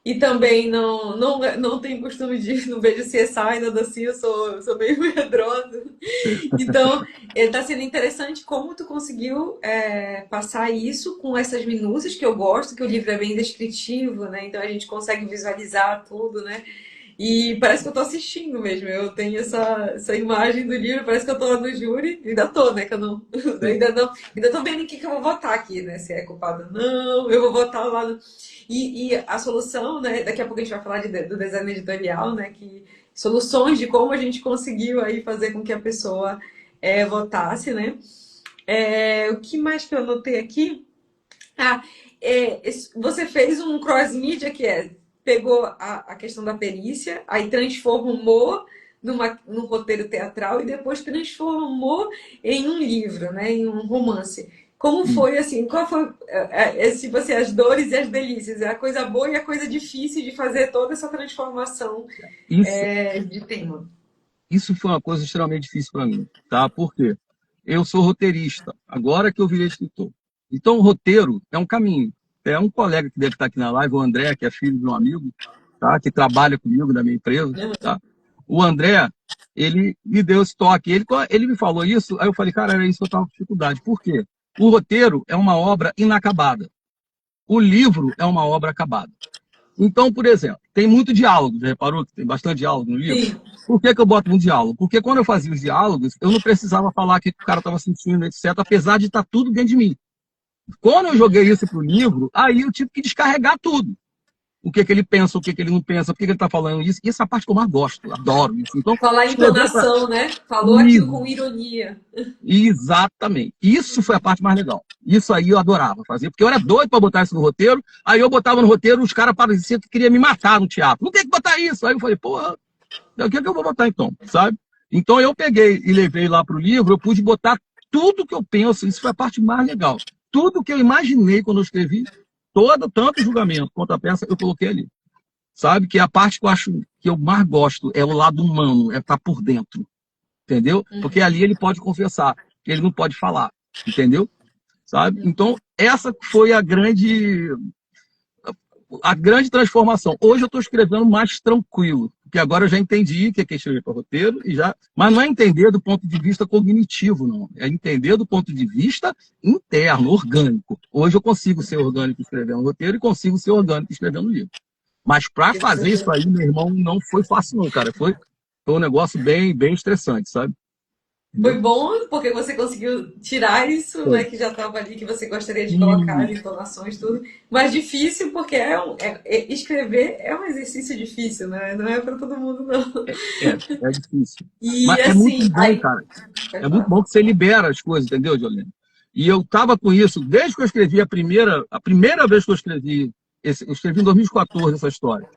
e também não tenho costume de, não vejo CSI, nada assim, sou meio medrosa. Então, está sendo interessante como tu conseguiu passar isso com essas minúcias que eu gosto, que o livro é bem descritivo, né? Então a gente consegue visualizar tudo, né? E parece que eu tô assistindo mesmo. Eu tenho essa imagem do livro, parece que eu tô lá no júri. Ainda tô, né? Que eu não, ainda tô vendo em que eu vou votar aqui, né? Se é culpado ou não, eu vou votar lá no... E a solução, né? Daqui a pouco a gente vai falar do design editorial, né? Que soluções de como a gente conseguiu aí fazer com que a pessoa votasse, né? O que mais que eu anotei aqui? Ah, você fez um cross-mídia que pegou a questão da perícia, aí transformou num roteiro teatral e depois transformou em um livro, né, em um romance. Como foi assim? Qual foi tipo assim, as dores e as delícias, a coisa boa e a coisa difícil de fazer toda essa transformação Isso, de tema? isso foi uma coisa extremamente difícil para mim, tá? Por quê? Eu sou roteirista, agora que eu virei escritor. Então, o roteiro é um caminho. É um colega que deve estar aqui na live, o André, que é filho de um amigo, tá? Que trabalha comigo na minha empresa, tá? O André, ele me deu esse toque. Ele me falou isso, aí eu falei, cara, era isso que eu estava com dificuldade. Por quê? O roteiro é uma obra inacabada. O livro é uma obra acabada. Então, por exemplo, tem muito diálogo, já reparou que tem bastante diálogo no livro? Sim. Por que eu boto um diálogo? Porque quando eu fazia os diálogos, eu não precisava falar o que o cara estava sentindo, etc., apesar de estar tudo dentro de mim. Quando eu joguei isso para o livro, aí eu tive que descarregar tudo. O que ele pensa, o que ele não pensa, por que ele está falando isso. E essa é a parte que eu mais gosto, adoro isso. Então, Falar a escrever para entonação, né? Falou aquilo com ironia. exatamente. Isso foi a parte mais legal. Isso aí eu adorava fazer, porque eu era doido para botar isso no roteiro. Aí eu botava no roteiro, os caras pareciam que queriam me matar no teatro. Não tem que botar isso. Aí eu falei, porra, o que é que eu vou botar então? Sabe? Então eu peguei e levei lá para o livro, eu pude botar tudo que eu penso, isso foi a parte mais legal. Tudo que eu imaginei quando eu escrevi, tanto o julgamento quanto a peça, eu coloquei ali. Sabe? Que é a parte que eu acho que eu mais gosto, é o lado humano, é estar por dentro. Entendeu? Porque ali ele pode confessar, ele não pode falar, entendeu? Sabe? Então, essa foi a grande transformação. Hoje eu estou escrevendo mais tranquilo, porque agora eu já entendi que é escrever para roteiro, mas não é entender do ponto de vista cognitivo, não. É entender do ponto de vista interno, orgânico. Hoje eu consigo ser orgânico escrevendo roteiro e consigo ser orgânico escrevendo livro. Mas para fazer isso aí, meu irmão, não foi fácil, não, cara. Foi um negócio bem, bem estressante, sabe? Foi Entendeu? bom porque você conseguiu tirar isso, Foi. né, que já estava ali, que você gostaria de colocar as E entonações, tudo. Mas difícil porque escrever é um exercício difícil, né? Não é para todo mundo, não. é difícil. E Mas é muito assim, bom, aí. cara. Pode É muito falar. bom que você libera as coisas, entendeu, Jolene? E eu tava com isso, desde que eu escrevi a primeira vez que eu escrevi, eu escrevi em 2014 essa história.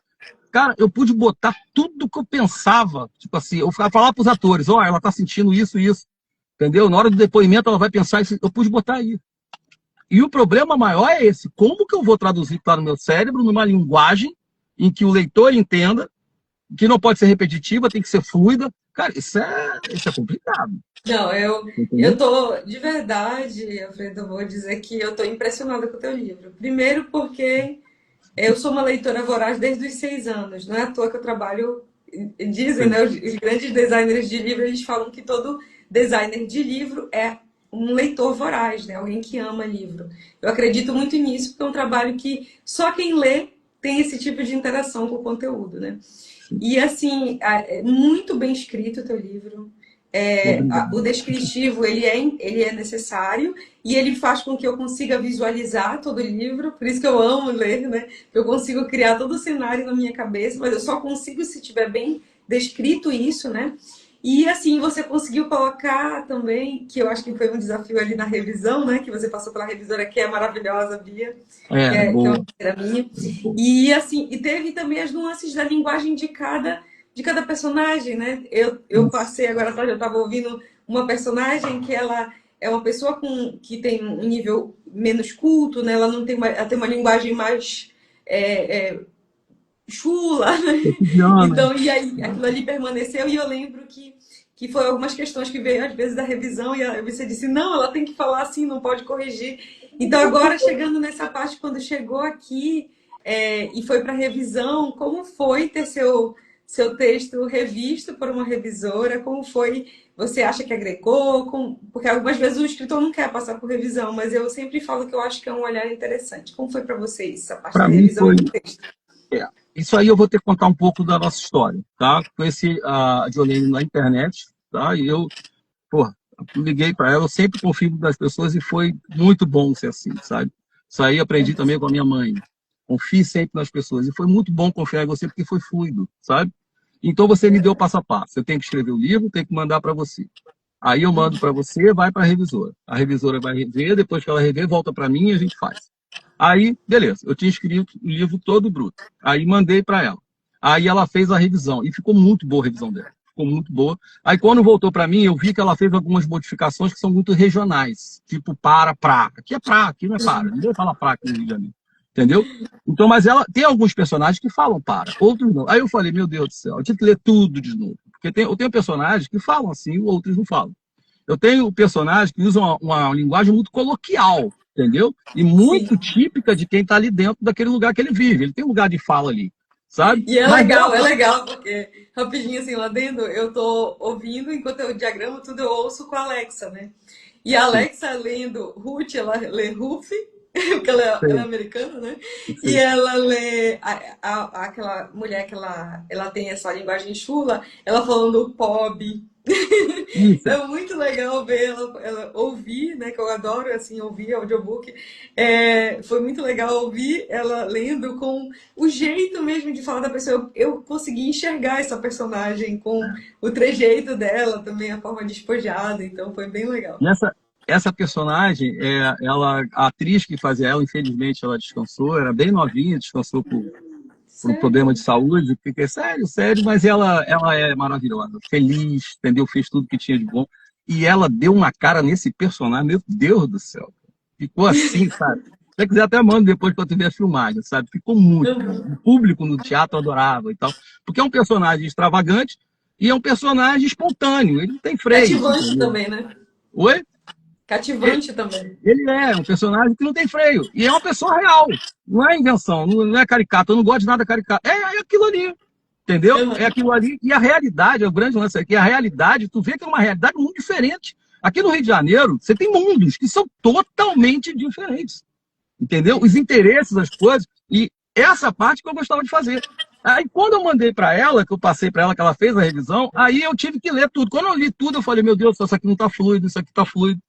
Cara, eu pude botar tudo que eu pensava, tipo assim, eu falar para os atores, ó, ela tá sentindo isso, isso, entendeu? Na hora do depoimento ela vai pensar isso, eu pude botar aí. E o problema maior é esse, como que eu vou traduzir para no meu cérebro numa linguagem em que o leitor entenda, que não pode ser repetitiva, tem que ser fluida. Cara, isso é complicado, Não, eu entendeu? tô, de verdade, Alfredo, eu vou dizer que eu tô impressionada com o teu livro. Primeiro porque eu sou uma leitora voraz desde os 6 anos. Não é à toa que eu trabalho. Dizem, Sim. né? Os grandes designers de livro, eles falam que todo designer de livro é um leitor voraz, né? Alguém que ama livro. Eu acredito muito nisso, porque é um trabalho que só quem lê tem esse tipo de interação com o conteúdo, né? E assim, é muito bem escrito o teu livro. Obrigado. O descritivo ele é necessário e ele faz com que eu consiga visualizar todo o livro, por isso que eu amo ler, né? Eu consigo criar todo o cenário na minha cabeça, mas eu só consigo se tiver bem descrito isso, né? E assim, você conseguiu colocar também, que eu acho que foi um desafio ali na revisão, né? Que você passou pela revisora, que é maravilhosa, Bia, que é uma Boa, parceira minha. boa. E assim, e teve também as nuances da linguagem de cada personagem, né? Eu Isso. passei agora, eu estava ouvindo uma personagem que ela é uma pessoa que tem um nível menos culto, né? Ela não tem ela tem uma linguagem mais chula, né? Cotidiana. Então, e aí aquilo ali permaneceu e eu lembro que foi algumas questões que veio às vezes da revisão e você disse, não, ela tem que falar assim, não pode corrigir. Então agora chegando nessa parte, quando chegou aqui e foi para revisão, como foi ter seu texto revisto por uma revisora? Como foi? Você acha que agregou? Porque algumas vezes o escritor não quer passar por revisão, mas eu sempre falo que eu acho que é um olhar interessante. Como foi para vocês essa parte da Para mim revisão foi. do texto? É, isso aí eu vou ter que contar um pouco da nossa história, tá? Conheci a Jolene na internet, tá? E eu, pô, liguei para ela, eu sempre confio nas pessoas e foi muito bom ser assim, sabe? Isso aí eu aprendi também com a minha mãe. Confie sempre nas pessoas. E foi muito bom confiar em você porque foi fluido, sabe? Então você me deu o passo a passo. Eu tenho que escrever o livro, tenho que mandar para você. Aí eu mando para você, vai para a revisora. A revisora vai rever, depois que ela rever, volta para mim e a gente faz. Aí, beleza, eu tinha escrito o livro todo bruto. Aí mandei para ela. Aí ela fez a revisão e ficou muito boa a revisão dela. Ficou muito boa. Aí quando voltou para mim, eu vi que ela fez algumas modificações que são muito regionais, tipo pra. Aqui é pra, aqui não é para. Ninguém fala pra aqui no Rio de Janeiro. Entendeu? Então, mas ela tem alguns personagens que falam para, outros não. Aí eu falei, meu Deus do céu, eu tinha que ler tudo de novo. Porque eu tenho personagens que falam assim, outros não falam. Eu tenho personagens que usam uma linguagem muito coloquial, entendeu? E muito Sim. típica de quem está ali dentro daquele lugar que ele vive. Ele tem um lugar de fala ali, sabe? E Mas é ela, legal, porque, rapidinho assim, lá dentro, eu tô ouvindo, enquanto eu diagramo tudo, eu ouço com a Alexa, né? E a sim, Alexa lendo Ruth, ela lê Ruth, porque ela é sei, americana, né? E sei. ela lê aquela mulher que ela tem essa linguagem chula, ela falando pob. Isso. É muito legal ver ela ouvir, né? Que eu adoro assim ouvir audiobook. Foi muito legal ouvir ela lendo com o jeito mesmo de falar da pessoa. Eu consegui enxergar essa personagem com o trejeito dela, também a forma despojada. Então foi bem legal. E essa personagem, a atriz que fazia ela, infelizmente, ela descansou, era bem novinha, descansou por um problema de Sério? saúde, fiquei sério, sério, mas ela é maravilhosa, feliz, entendeu? Fez tudo que tinha de bom. E ela deu uma cara nesse personagem, meu Deus do céu. Ficou assim, sabe? Se você quiser, até mando depois que eu tiver a filmagem, sabe? Ficou muito, cara. O Uhum. público no teatro adorava e tal. Porque é um personagem extravagante e é um personagem espontâneo. Ele não tem freio, Cativante entendeu? também, né? Oi? Cativante também. Ele é um personagem que não tem freio. E é uma pessoa real. Não é invenção, não é caricato. Eu não gosto de nada caricato. É aquilo ali. Entendeu? É Uhum. aquilo ali. E a realidade, é o grande lance aqui, a realidade, tu vê que é uma realidade muito diferente. Aqui no Rio de Janeiro, você tem mundos que são totalmente diferentes. Entendeu? Os interesses, as coisas. E essa parte que eu gostava de fazer. Aí, quando eu mandei para ela, que eu passei para ela, que ela fez a revisão, aí eu tive que ler tudo. Quando eu li tudo, eu falei, meu Deus, isso aqui não está fluido, isso aqui está fluido.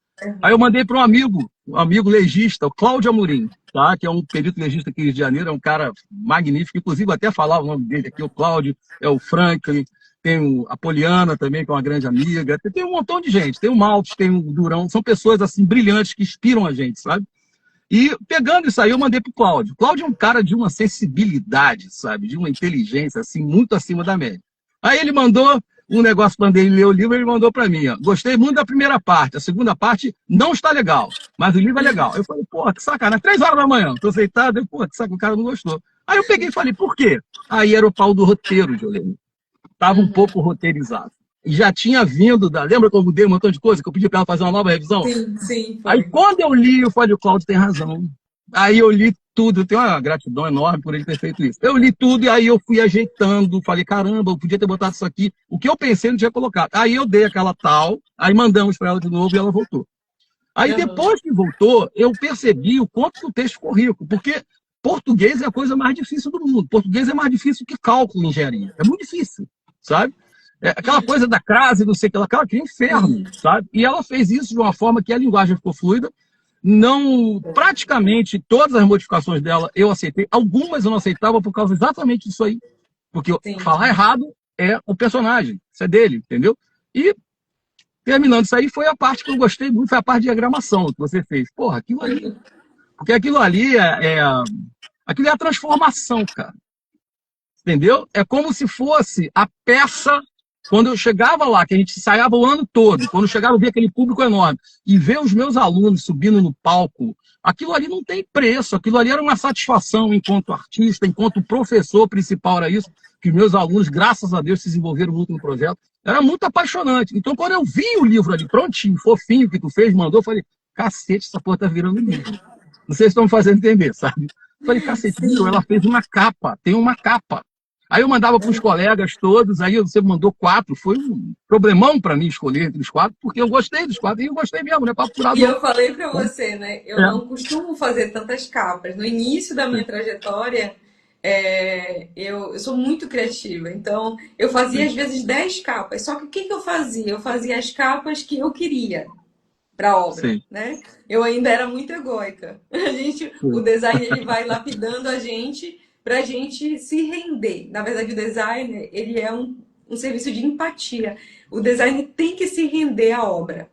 Aí eu mandei para um amigo legista, o Cláudio Amorim, tá? Que é um perito legista aqui no Rio de Janeiro, é um cara magnífico, inclusive até falar o nome dele aqui, o Cláudio, é o Franklin, tem a Poliana também, que é uma grande amiga, tem um montão de gente, tem o Maltes, tem o Durão, são pessoas assim brilhantes que inspiram a gente, sabe? E pegando isso aí, eu mandei pro Cláudio. O Cláudio é um cara de uma sensibilidade, sabe? De uma inteligência, assim, muito acima da média. Aí ele mandou um negócio quando ele leu o livro, ele mandou para mim, ó. Gostei muito da primeira parte, a segunda parte não está legal, mas o livro é legal. Eu falei, pô, que sacanagem, 3 horas da manhã, tô sentado, pô, que sacanagem, o cara não gostou. Aí eu peguei e falei, por quê? Aí era o pau do roteiro, Jolene. Tava um Uhum. pouco roteirizado. E já tinha vindo lembra que eu mudei um montão de coisa, que eu pedi para ela fazer uma nova revisão? Sim, sim, Aí foi. quando eu li, eu falei, o Cláudio tem razão. Aí eu li tudo, eu tenho uma gratidão enorme por ele ter feito isso. Eu li tudo e aí eu fui ajeitando, falei, caramba, eu podia ter botado isso aqui. O que eu pensei, não tinha colocado. Aí eu dei aquela tal, aí mandamos para ela de novo e ela voltou. Aí Uhum. depois que voltou, eu percebi o quanto que o texto ficou rico, porque português é a coisa mais difícil do mundo. Português é mais difícil que cálculo em engenharia. É muito difícil, sabe? aquela coisa da crase, não sei o que, aquela que é inferno, Sim, sabe? E ela fez isso de uma forma que a linguagem ficou fluida. Não, praticamente todas as modificações dela eu aceitei, algumas eu não aceitava por causa exatamente disso aí. Porque sim. falar errado é o personagem, isso é dele, entendeu? E terminando isso aí foi a parte que eu gostei muito, foi a parte de diagramação que você fez. Porra, aquilo ali. Porque aquilo ali aquilo é a transformação, cara. Entendeu? É como se fosse a peça, quando eu chegava lá, que a gente ensaiava o ano todo, quando eu chegava eu via aquele público enorme, e ver os meus alunos subindo no palco, aquilo ali não tem preço, aquilo ali era uma satisfação enquanto artista, enquanto professor principal, era isso, que meus alunos, graças a Deus, se desenvolveram muito no projeto. Era muito apaixonante. Então, quando eu vi o livro ali prontinho, fofinho, que tu fez, mandou, eu falei, cacete, essa porra tá virando livro. Não sei se estão me fazendo entender, sabe? Eu falei, cacete, viu? Ela Sim. fez uma capa, tem uma capa. Aí eu mandava para os colegas todos, aí você mandou 4, foi um problemão para mim escolher entre os 4, porque eu gostei dos 4, e eu gostei mesmo, não é papo furado E não. eu falei para Então, você, né? Eu é, não costumo fazer tantas capas. No início da minha trajetória, eu sou muito criativa. Então, eu fazia sim, às vezes 10 capas. Só que o que que eu fazia? Eu fazia as capas que eu queria para a obra, sim, né? Eu ainda era muito egóica. O sim, design ele vai lapidando a gente para a gente se render. Na verdade, o design ele é um serviço de empatia. O design tem que se render à obra.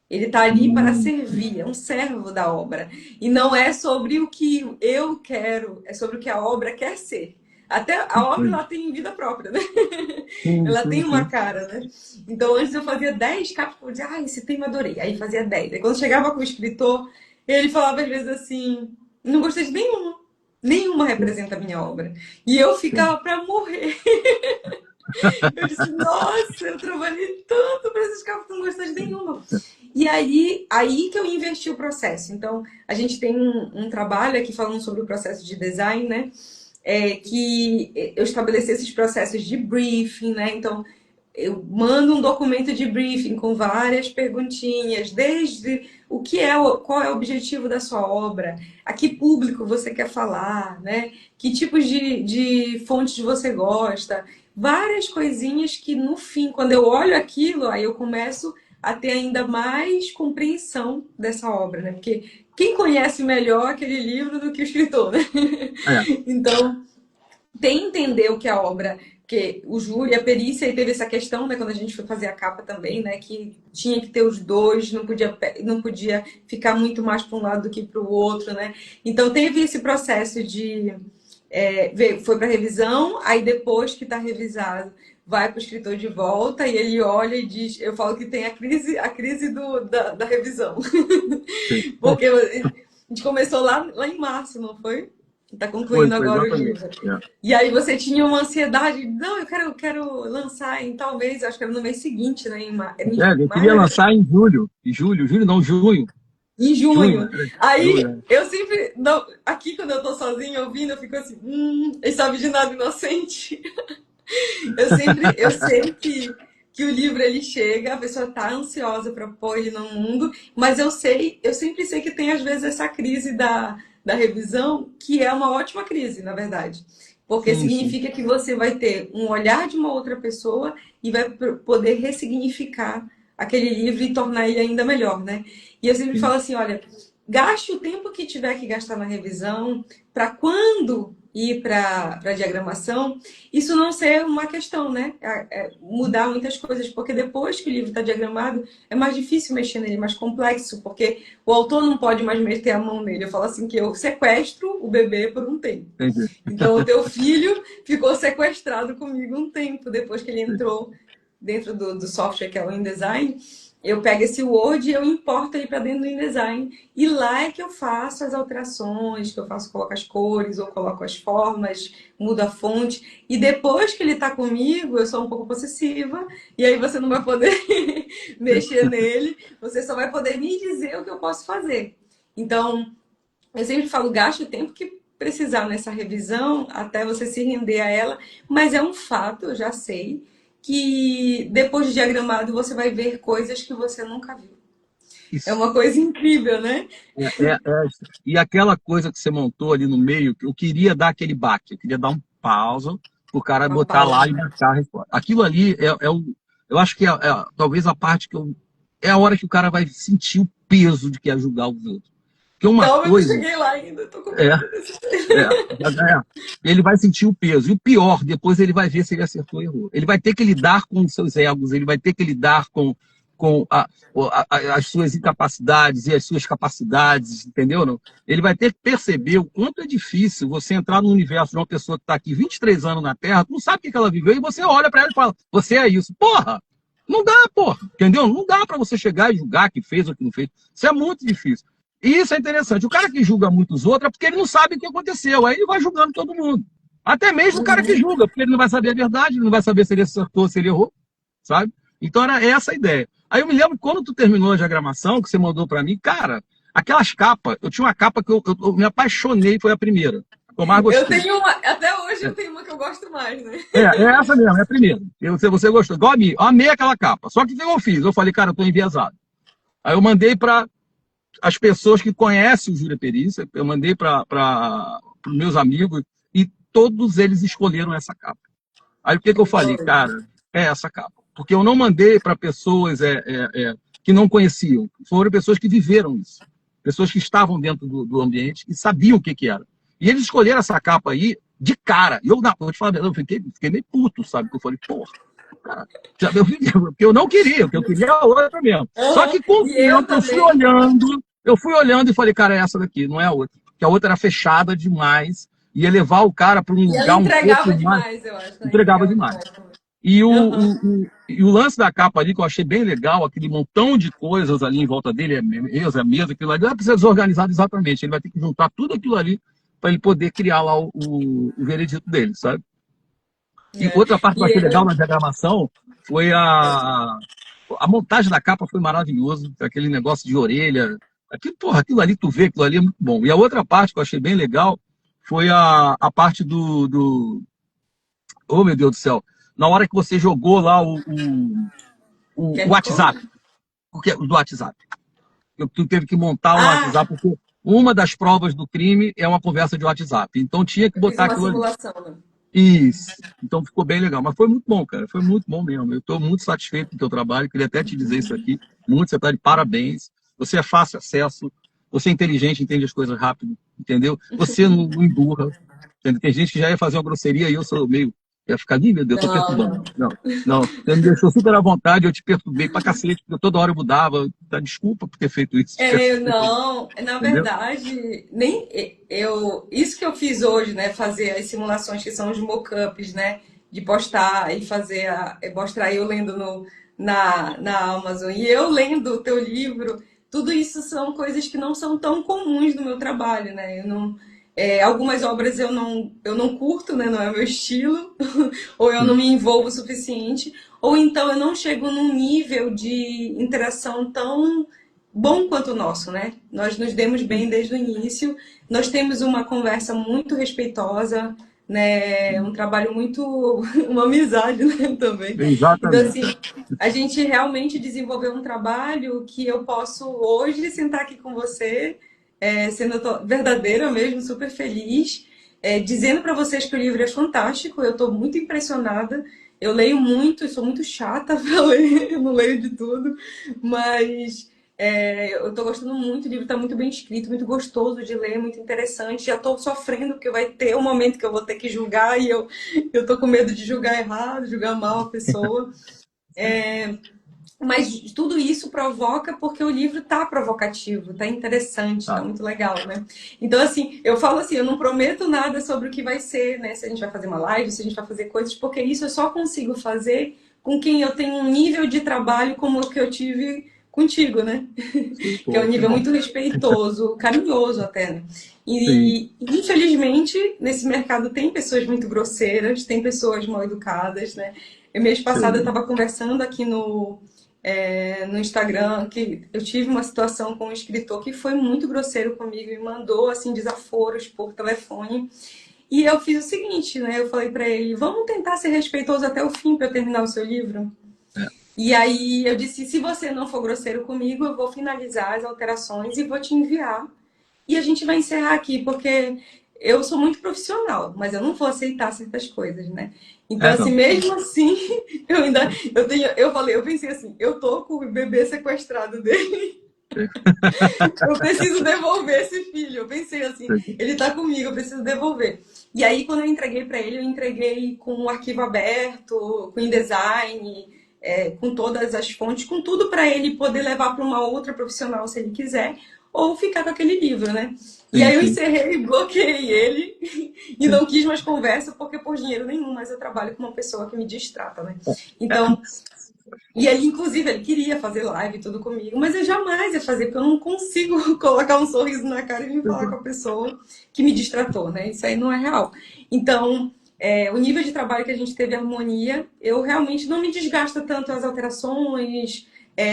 Ele está ali para sim, servir, é um servo da obra. E não é sobre o que eu quero, é sobre o que a obra quer ser. Até a obra sim, ela tem vida própria, né? sim, Ela tem sim, uma sim. cara, né? Então antes eu fazia 10 capas, eu dizia, ah, esse tema eu adorei. Aí fazia 10. Aí quando chegava com o escritor, ele falava às vezes assim, não gostei de nenhuma. Nenhuma representa a minha obra. E eu ficava para morrer. Eu disse, nossa, eu trabalhei tanto para esses capas, não gostei de nenhuma. E aí que eu investi o processo. Então, a gente tem um trabalho aqui falando sobre o processo de design, né? Que eu estabeleci esses processos de briefing, né? Então, eu mando um documento de briefing com várias perguntinhas, desde o que é, qual é o objetivo da sua obra, a que público você quer falar, né? Que tipos de fontes você gosta, várias coisinhas que no fim, quando eu olho aquilo, aí eu começo a ter ainda mais compreensão dessa obra, né? Porque quem conhece melhor aquele livro do que o escritor, né? É, Então, tem entender o que a obra, porque o júri, a perícia, e teve essa questão, né, quando a gente foi fazer a capa também, né, que tinha que ter os dois, não podia ficar muito mais para um lado do que para o outro, né? Então teve esse processo de foi para revisão, aí depois que está revisado, vai para o escritor de volta e ele olha e diz, eu falo que tem a crise da revisão, sim. porque a gente começou lá em março, não foi? Está Foi, concluindo foi agora o exatamente. livro. É. E aí você tinha uma ansiedade, não, eu quero lançar em talvez, acho que era no mês seguinte, né? Eu queria Maio, lançar em julho não, junho, em junho, junho. Aí junho, eu sempre, não, aqui quando eu tô sozinha ouvindo, eu fico assim, ele sabe de nada inocente. Eu sei que o livro ele chega, a pessoa tá ansiosa para pôr ele no mundo, mas eu sempre sei que tem às vezes essa crise da revisão, que é uma ótima crise, na verdade. Porque sim, sim, significa que você vai ter um olhar de uma outra pessoa e vai poder ressignificar aquele livro e tornar ele ainda melhor, né? E eu sempre sim, falo assim, olha, gaste o tempo que tiver que gastar na revisão, para quando ir para a diagramação, isso não ser uma questão, né? Mudar muitas coisas, porque depois que o livro está diagramado, é mais difícil mexer nele, é mais complexo, porque o autor não pode mais meter a mão nele. Eu falo assim que eu sequestro o bebê por um tempo. entendi. Então, o teu filho ficou sequestrado comigo um tempo, depois que ele Sim, entrou dentro do software que é o InDesign. Eu pego esse Word e eu importo ele para dentro do InDesign. E lá é que eu faço as alterações, que eu faço, coloco as cores, ou coloco as formas, mudo a fonte. E depois que ele está comigo, eu sou um pouco possessiva, e aí você não vai poder mexer nele, você só vai poder me dizer o que eu posso fazer. Então, eu sempre falo, gaste o tempo que precisar nessa revisão, até você se render a ela, mas é um fato, eu já sei, que depois de diagramado você vai ver coisas que você nunca viu. É isso. uma coisa incrível, né? E aquela coisa que você montou ali no meio, que eu queria dar aquele baque, eu queria dar um pausa, o cara Uma botar lá e pausa. marcar a resposta. Aquilo ali eu acho que talvez a parte é a hora que o cara vai sentir o peso de que é julgar os outros. Porque uma Calma, eu não coisa cheguei lá ainda, tô com é, medo desse. é, ele vai sentir o peso. E o pior, depois ele vai ver se ele acertou ou errou. Ele vai ter que lidar com os seus egos, ele vai ter que lidar com as suas incapacidades e as suas capacidades, entendeu? Não? Ele vai ter que perceber o quanto é difícil você entrar no universo de uma pessoa que está aqui 23 anos na Terra, tu não sabe o que ela viveu, e você olha para ela e fala, você é isso. Porra! Não dá, porra, entendeu? Não dá para você chegar e julgar que fez ou que não fez. Isso é muito difícil. E isso é interessante. O cara que julga muitos outros é porque ele não sabe o que aconteceu. Aí ele vai julgando todo mundo. Até mesmo o cara que Uhum. julga, porque ele não vai saber a verdade, ele não vai saber se ele acertou, se ele errou, sabe? Então era essa a ideia. Aí eu me lembro quando tu terminou a diagramação, que você mandou para mim, cara, aquelas capas, eu tinha uma capa que eu me apaixonei, foi a primeira, que eu mais Eu gostei. tenho uma, até hoje eu tenho uma que eu gosto mais, né? É essa mesmo, é a primeira. Você gostou, igual a mim, eu amei aquela capa. Só que o que eu fiz? Eu falei, cara, eu tô enviesado. Aí eu mandei para as pessoas que conhecem o Júlia Perícia, eu mandei para os meus amigos e todos eles escolheram essa capa. Aí o que eu falei? Cara, é essa capa. Porque eu não mandei para pessoas que não conheciam, foram pessoas que viveram isso. Pessoas que estavam dentro do ambiente e sabiam o que era. E eles escolheram essa capa aí de cara. E eu vou te falar, eu fiquei meio puto, sabe? Porque eu falei, porra, cara, porque eu não queria, porque eu queria a outra mesmo. Só Uhum. que com o E eu tempo também. eu fui olhando e falei, cara, é essa daqui, não é a outra. Porque a outra era fechada demais, ia levar o cara para um E ela lugar um pouco entregava mais. demais, eu acho. Ela Entregava entregava demais. demais também. Aham. E o lance da capa ali, que eu achei bem legal, aquele montão de coisas ali em volta dele, a mesa, aquilo ali, não precisa ser organizado exatamente. Ele vai ter que juntar tudo aquilo ali para ele poder criar lá o veredito dele, sabe? E É. outra parte que eu E achei legal ele. na diagramação foi a montagem da capa foi maravilhoso, aquele negócio de orelha. Aquilo ali, tu vê, aquilo ali é muito bom. E a outra parte que eu achei bem legal foi a parte oh, meu Deus do céu. Na hora que você jogou lá o QR Code? WhatsApp, do WhatsApp. Tu teve que montar um Ah, WhatsApp, porque uma das provas do crime é uma conversa de WhatsApp. Então tinha que eu fiz botar uma aquilo ali. simulação, né? Isso. Então ficou bem legal. Mas foi muito bom, cara. Foi muito bom mesmo. Eu estou muito satisfeito com o teu trabalho. Queria até te dizer isso aqui. Muito, você está de parabéns. Você é fácil acesso. Você é inteligente, entende as coisas rápido. Entendeu? Você não emburra. Entendeu? Tem gente que já ia fazer uma grosseria e eu sou meio. Ia ficar ali, meu Deus, eu tô Não, perturbando. não. Não, não. Você me deixou super à vontade, eu te perturbei pra cacete, porque toda hora eu mudava. Tá, desculpa por ter feito isso. É, não, na Entendeu? verdade, nem eu, isso que eu fiz hoje, né, fazer as simulações que são os mockups, né, de postar e fazer mostrar eu lendo na Amazon e eu lendo o teu livro, tudo isso são coisas que não são tão comuns no meu trabalho, né? Eu não, algumas obras eu não curto, né, não é o meu estilo, ou eu não Sim, me envolvo o suficiente, ou então eu não chego num nível de interação tão bom quanto o nosso, né? Nós nos demos sim, bem desde o início, nós temos uma conversa muito respeitosa, né? Um sim. trabalho muito, uma amizade, né? Também. Então, Exatamente. assim, a gente realmente desenvolveu um trabalho que eu posso hoje sentar aqui com você, sendo verdadeira mesmo, super feliz, dizendo para vocês que o livro é fantástico, eu estou muito impressionada. Eu leio muito, eu sou muito chata para ler, eu não leio de tudo, mas eu estou gostando muito, o livro está muito bem escrito, muito gostoso de ler, muito interessante. Já estou sofrendo porque vai ter um momento que eu vou ter que julgar e eu estou com medo de julgar errado, julgar mal a pessoa. Mas tudo isso provoca porque o livro tá provocativo, tá interessante, tá Tá. muito legal, né? Então, assim, eu falo assim, eu não prometo nada sobre o que vai ser, né? Se a gente vai fazer uma live, se a gente vai fazer coisas, porque isso eu só consigo fazer com quem eu tenho um nível de trabalho como o que eu tive contigo, né? Sim, Que é um pô, que nível bom. muito respeitoso, carinhoso até, né? Sim, E, infelizmente, nesse mercado tem pessoas muito grosseiras, tem pessoas mal educadas, né? Mês passado eu sim. estava conversando aqui no Instagram que eu tive uma situação com um escritor que foi muito grosseiro comigo e mandou assim desaforos por telefone. E eu fiz o seguinte, né? Eu falei para ele: vamos tentar ser respeitoso até o fim para eu terminar o seu livro. É, E aí eu disse: se você não for grosseiro comigo, eu vou finalizar as alterações e vou te enviar. E a gente vai encerrar aqui, porque eu sou muito profissional, mas eu não vou aceitar certas coisas, né? Então, assim, Não. mesmo assim, eu pensei assim, eu tô com o bebê sequestrado dele, eu preciso devolver esse filho. Eu pensei assim, ele tá comigo, eu preciso devolver. E aí, quando eu entreguei para ele, eu entreguei com o arquivo aberto, com InDesign, com todas as fontes, com tudo para ele poder levar para uma outra profissional se ele quiser, ou ficar com aquele livro, né? E Sim, aí eu sim. encerrei, bloqueei ele e não quis mais conversa, porque por dinheiro nenhum, mas eu trabalho com uma pessoa que me distrata, né? Então, e ele, inclusive, ele queria fazer live e tudo comigo, mas eu jamais ia fazer, porque eu não consigo colocar um sorriso na cara e vir falar com a pessoa que me distratou, né? Isso aí não é real. Então, o nível de trabalho que a gente teve harmonia, eu realmente não me desgasta tanto as alterações,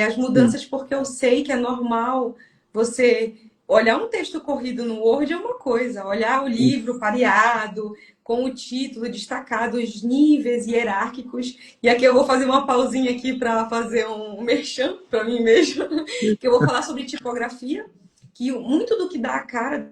as Sim. mudanças, porque eu sei que é normal você olhar um texto corrido no Word é uma coisa, olhar o livro pareado, com o título destacado, os níveis hierárquicos. E aqui eu vou fazer uma pausinha aqui para fazer um merchan para mim mesma, que eu vou falar sobre tipografia, que muito do que dá a cara,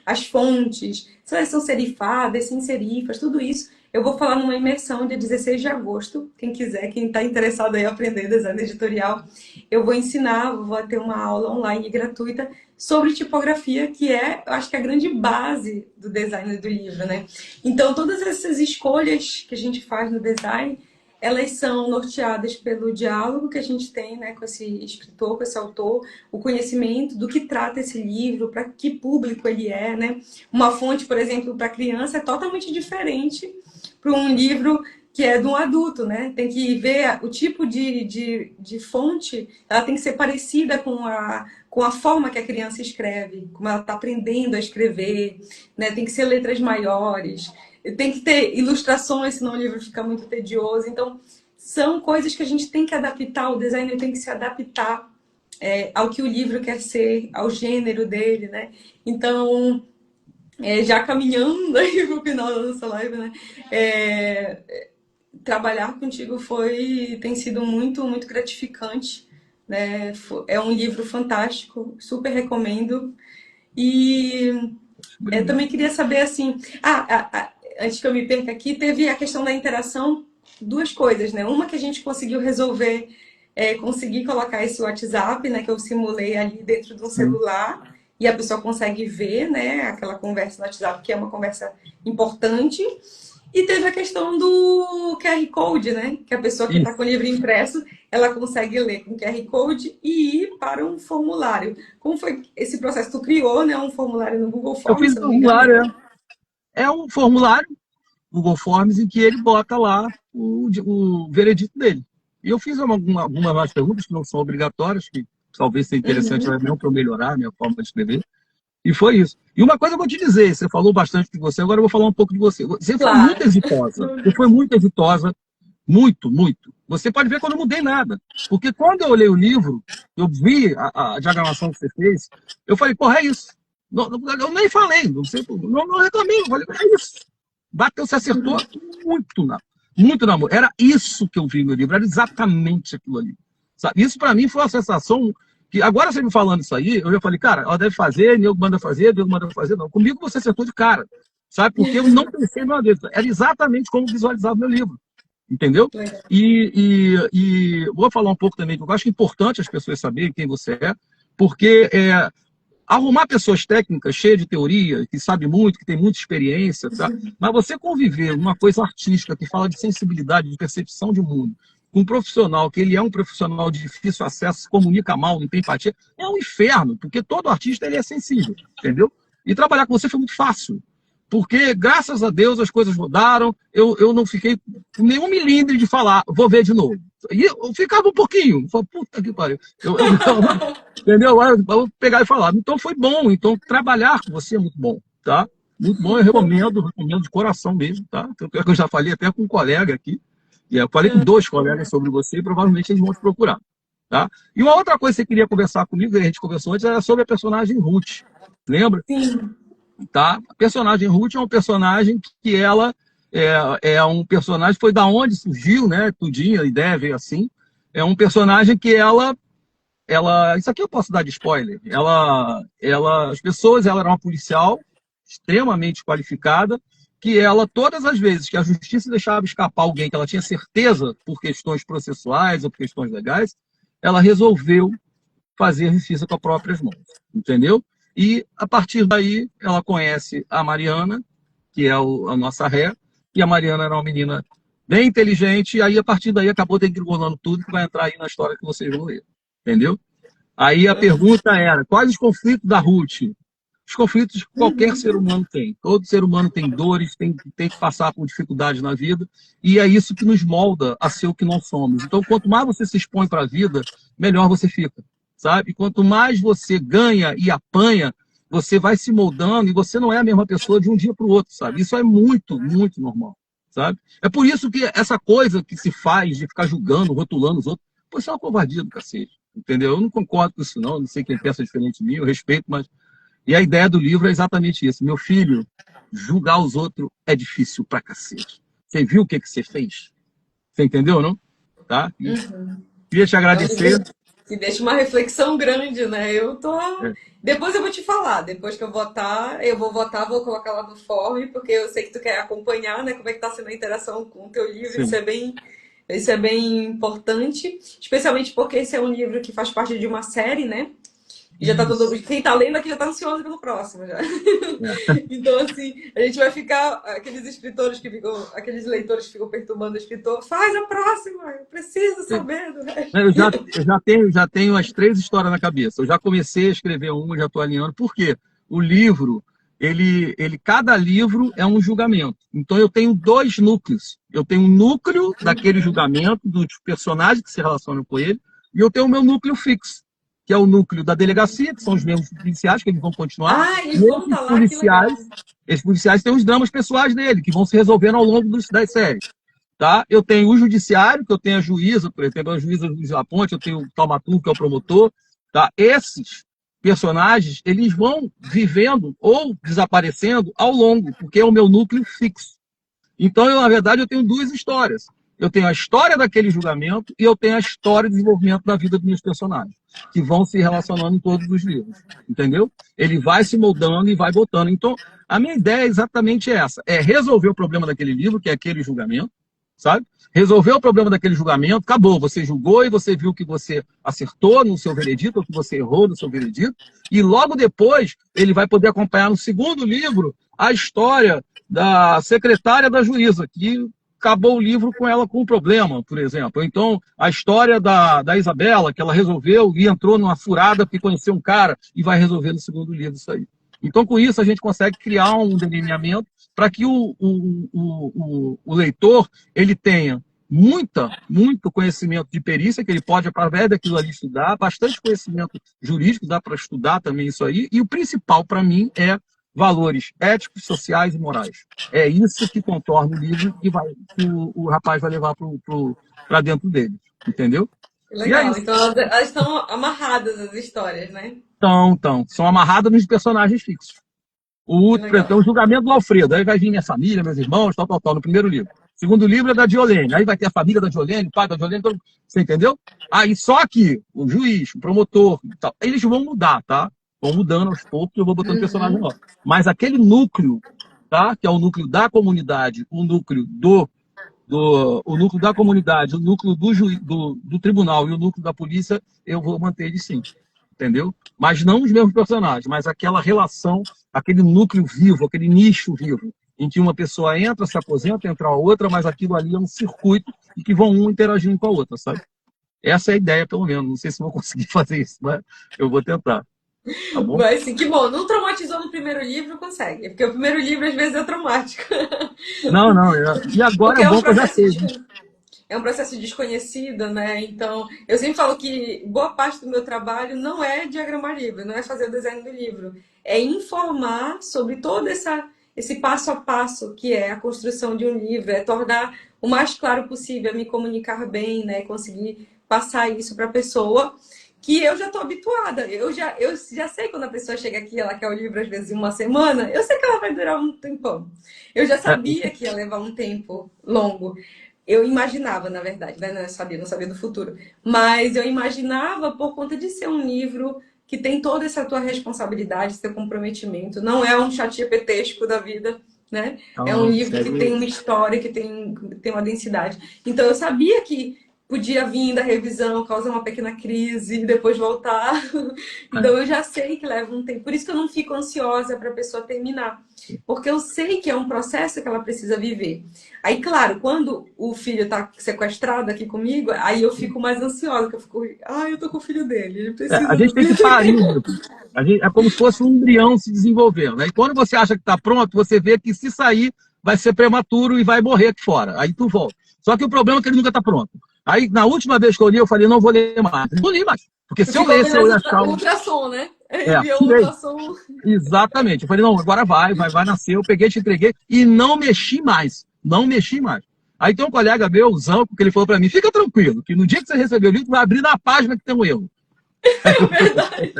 as fontes, seleção serifada, sem serifas, tudo isso, eu vou falar numa imersão dia 16 de agosto. Quem quiser, quem está interessado em aprender design editorial, eu vou ensinar, vou ter uma aula online gratuita sobre tipografia, que eu acho que é a grande base do design do livro, né? Então, todas essas escolhas que a gente faz no design, elas são norteadas pelo diálogo que a gente tem, né, com esse escritor, com esse autor, o conhecimento do que trata esse livro, para que público ele é, né? Uma fonte, por exemplo, para criança é totalmente diferente para um livro que é de um adulto, né? Tem que ver o tipo de fonte, ela tem que ser parecida com a forma que a criança escreve, como ela está aprendendo a escrever, né? Tem que ser letras maiores, tem que ter ilustrações, senão o livro fica muito tedioso. Então, são coisas que a gente tem que adaptar, o designer tem que se adaptar ao que o livro quer ser, ao gênero dele, né? Então, já caminhando aí pro final da nossa live, né? Trabalhar contigo tem sido muito, muito gratificante, né? É um livro fantástico, super recomendo. E eu Obrigado. também queria saber, assim, antes que eu me perca aqui, teve a questão da interação, duas coisas, né? Uma que a gente conseguiu resolver, conseguir colocar esse WhatsApp, né, que eu simulei ali dentro de um Sim. celular, e a pessoa consegue ver, né, aquela conversa no WhatsApp, que é uma conversa importante. E teve a questão do QR Code, né? Que a pessoa que está Isso. com o livro impresso, ela consegue ler com QR Code e ir para um formulário. Como foi esse processo? Tu criou, né, um formulário no Google Eu Forms, fiz se um eu não me engano, formulário, né? é um formulário Google Forms em que ele bota lá o veredito dele. E eu fiz algumas perguntas que não são obrigatórias, que talvez seja interessante Uhum. mesmo para eu melhorar a minha forma de escrever. E foi isso. E uma coisa eu vou te dizer, você falou bastante de você, agora eu vou falar um pouco de você. Você foi muito Claro. exitosa. Você foi muito exitosa, muito, muito. Você pode ver que eu não mudei nada. Porque quando eu olhei o livro, eu vi a diagramação que você fez, eu falei, porra, é isso. Eu nem falei, não reclamei, eu falei, é isso. Bateu, você acertou muito, muito na amor. Era isso que eu vi no livro, era exatamente aquilo ali. Sabe? Isso para mim foi uma sensação que, agora você me falando isso aí, eu já falei, cara, ela deve fazer, Nego manda fazer, Nego manda fazer, não. Comigo você acertou de cara, sabe? Porque eu não pensei numa vez. Era exatamente como visualizava o meu livro, entendeu? Legal. E vou falar um pouco também, porque eu acho importante as pessoas saberem quem você é, porque arrumar pessoas técnicas, cheias de teoria, que sabe muito, que tem muita experiência, tá? Mas você conviver uma coisa artística que fala de sensibilidade, de percepção de mundo, com um profissional, que ele é um profissional de difícil acesso, se comunica mal, não tem empatia, é um inferno, porque todo artista ele é sensível, entendeu? E trabalhar com você foi muito fácil, porque, graças a Deus, as coisas mudaram, eu não fiquei com nenhum milímetro de falar, vou ver de novo. E eu ficava um pouquinho, falei, puta que pariu. Entendeu? Eu vou pegar e falar. Então foi bom. Então trabalhar com você é muito bom, tá? Muito bom, eu recomendo de coração mesmo, tá? Tanto é que eu já falei até com um colega aqui, e eu falei com dois colegas sobre você e provavelmente eles vão te procurar, tá? E uma outra coisa que você queria conversar comigo, que a gente conversou antes, era sobre a personagem Ruth. Lembra? Sim. Tá? A personagem Ruth é um personagem que ela é um personagem, foi da onde surgiu, né? Tudinho, a ideia veio assim. É um personagem que ela isso aqui eu posso dar de spoiler. As pessoas, ela era uma policial extremamente qualificada, que ela, todas as vezes que a justiça deixava escapar alguém que ela tinha certeza por questões processuais ou por questões legais, ela resolveu fazer a justiça com as próprias mãos, entendeu? E a partir daí ela conhece a Mariana, que é a nossa ré, e a Mariana era uma menina bem inteligente, e aí a partir daí acabou degringolando tudo que vai entrar aí na história que vocês vão ler, entendeu? Aí a pergunta era, quais os conflitos da Ruth? Os conflitos que qualquer ser humano tem. Todo ser humano tem dores, tem que passar por dificuldades na vida, e é isso que nos molda a ser o que nós somos. Então, quanto mais você se expõe para a vida, melhor você fica, sabe? Quanto mais você ganha e apanha, você vai se moldando e você não é a mesma pessoa de um dia para o outro, sabe? Isso é muito, muito normal, sabe? É por isso que essa coisa que se faz de ficar julgando, rotulando os outros, pô, isso é uma covardia do cacete, entendeu? Eu não concordo com isso não sei quem pensa diferente de mim, eu respeito, mas e a ideia do livro é exatamente isso. Meu filho, julgar os outros é difícil pra cacete. Você viu o que você fez? Você entendeu, não? Tá? E queria te É um livro agradecer. que deixa uma reflexão grande, né? Eu tô. É, Depois eu vou te falar, depois que eu vou votar, vou colocar lá no form, porque eu sei que tu quer acompanhar, né? Como é que tá sendo a interação com o teu livro, sim, isso é bem importante, especialmente porque esse é um livro que faz parte de uma série, né? E já tá todo. isso. Quem tá lendo aqui já tá ansioso pelo próximo já. É. Então, assim, a gente vai ficar. Aqueles escritores que ficam. Aqueles leitores que ficam perturbando o escritor, faz a próxima! Eu preciso saber do resto. Eu já tenho as 3 histórias na cabeça. Eu já comecei a escrever uma, já estou alinhando. Por quê? O livro, cada livro é um julgamento. Então eu tenho 2 núcleos. Eu tenho um núcleo daquele julgamento, dos personagens que se relacionam com ele, e eu tenho o meu núcleo fixo, que é o núcleo da delegacia, que são os mesmos policiais, que eles vão continuar. Ah, E eles vão estar lá, que legal. esses policiais têm os dramas pessoais dele, que vão se resolvendo ao longo das séries. Tá? Eu tenho o judiciário, que eu tenho a juíza, por exemplo, a juíza Luiz Laponte, eu tenho o Taumaturgo, que é o promotor. Tá? Esses personagens, eles vão vivendo ou desaparecendo ao longo, porque é o meu núcleo fixo. Então, na verdade, eu tenho 2 histórias. Eu tenho a história daquele julgamento e eu tenho a história de desenvolvimento da vida dos meus personagens, que vão se relacionando em todos os livros, entendeu? Ele vai se moldando e vai botando. Então, a minha ideia é exatamente essa, é resolver o problema daquele livro, que é aquele julgamento, sabe? Resolver o problema daquele julgamento, acabou, você julgou e você viu que você acertou no seu veredito, ou que você errou no seu veredito, e logo depois ele vai poder acompanhar no segundo livro a história da secretária da juíza, que acabou o livro com ela com um problema, por exemplo. Então, a história da Isabela, que ela resolveu e entrou numa furada porque conheceu um cara e vai resolver no segundo livro isso aí. Então, com isso, a gente consegue criar um delineamento para que o leitor ele tenha muito conhecimento de perícia, que ele pode, através daquilo ali, estudar, bastante conhecimento jurídico, dá para estudar também isso aí, e o principal para mim é valores éticos, sociais e morais. É isso que contorna o livro que o rapaz vai levar para dentro dele, entendeu? E é Legal. isso. Então elas estão amarradas as histórias, né? Então, são amarradas nos personagens fixos. Que Por exemplo, legal. tem o julgamento do Alfredo, aí vai vir minha família, meus irmãos, tal, no primeiro livro. O segundo livro é da Diolene, aí vai ter a família da Diolene, o pai da Diolene, você entendeu? Aí só que o juiz, o promotor, tal, eles vão mudar, tá? Vão mudando aos poucos, eu vou botando personagem Uhum. novo. Mas aquele núcleo, tá? Que é o núcleo da comunidade, o núcleo da comunidade, o núcleo do tribunal e o núcleo da polícia, eu vou manter ele sim, entendeu? Mas não os mesmos personagens, mas aquela relação, aquele núcleo vivo, aquele nicho vivo, em que uma pessoa entra, se aposenta, entra a outra, mas aquilo ali é um circuito e que vão um interagindo com a outra, sabe? Essa é a ideia, pelo menos. Não sei se vou conseguir fazer isso, mas eu vou tentar, tá bom? Mas sim, que bom. Não traumatizou no primeiro livro, consegue. Porque o primeiro livro às vezes é traumático. Não, e agora Porque é bom que eu já sei, né? é um processo desconhecido, né? Então, eu sempre falo que boa parte do meu trabalho não é diagramar livro, não é fazer o design do livro, é informar sobre todo esse passo a passo que é a construção de um livro, é tornar o mais claro possível, me comunicar bem, né? Conseguir passar isso para a pessoa que eu já estou habituada. Eu já sei quando a pessoa chega aqui, ela quer o livro às vezes em uma semana, eu sei que ela vai durar um tempão. Eu já É, sabia que ia levar um tempo longo. Eu imaginava, na verdade, né? Não sabia do futuro. Mas eu imaginava por conta de ser um livro que tem toda essa tua responsabilidade, esse teu comprometimento. Não é um chat GPTesco da vida, né? É um Então, livro que tem segue. uma história, tem uma densidade. Então eu sabia que podia vir da revisão, causar uma pequena crise e depois voltar. Então É. eu já sei que leva um tempo. Por isso que eu não fico ansiosa para a pessoa terminar. Porque eu sei que é um processo que ela precisa viver. Aí, claro, quando o filho está sequestrado aqui comigo, aí eu fico mais ansiosa, que eu fico, eu tô com o filho dele, ele A precisa gente do tem que filho parir o dele. livro. É como se fosse um embrião se desenvolvendo. Né? E quando você acha que está pronto, você vê que se sair, vai ser prematuro e vai morrer aqui fora. Aí tu volta. Só que o problema é que ele nunca está pronto. Aí, na última vez que eu li, eu falei, não vou ler mais. Não li mais. Porque se eu Ficou lesse, vendo eu ia achar o um... ultrassom, né? É, Enviou o tirei. ultrassom. Exatamente. Eu falei, não, agora vai nascer. Eu peguei, te entreguei e não mexi mais. Não mexi mais. Aí tem um colega meu, o Zanco, que ele falou para mim, fica tranquilo, que no dia que você receber o livro, vai abrir na página que tem um erro. É verdade.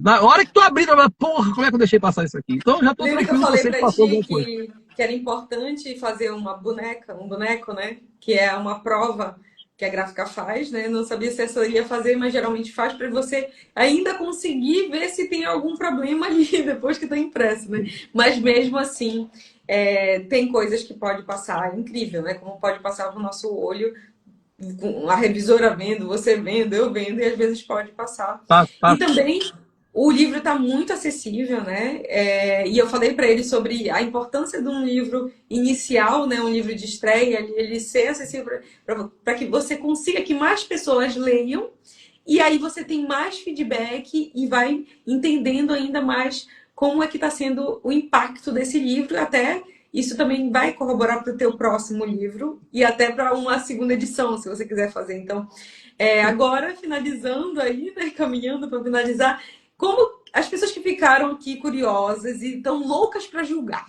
Na hora que tu abrir, eu falei, porra, como é que eu deixei passar isso aqui? Então já tô Lembra que eu tranquilo que eu falei sei que pra passou ti alguma coisa. que era importante fazer uma boneca, um boneco, né? Que é uma prova que a gráfica faz, né? Não sabia se essa ia fazer, mas geralmente faz para você ainda conseguir ver se tem algum problema ali depois que tá impresso, né? Mas mesmo assim, tem coisas que pode passar, é incrível, né? Como pode passar no nosso olho, com a revisora vendo, você vendo, eu vendo, e às vezes pode passar. Passa, E passa. também o livro está muito acessível, né? E eu falei para ele sobre a importância de um livro inicial, né? Um livro de estreia, ele ser acessível para que você consiga que mais pessoas leiam. E aí você tem mais feedback e vai entendendo ainda mais como é que está sendo o impacto desse livro, até isso também vai corroborar para o teu próximo livro e até para uma segunda edição, se você quiser fazer. Então, agora, finalizando aí, né, caminhando para finalizar, como as pessoas que ficaram aqui curiosas e estão loucas para julgar,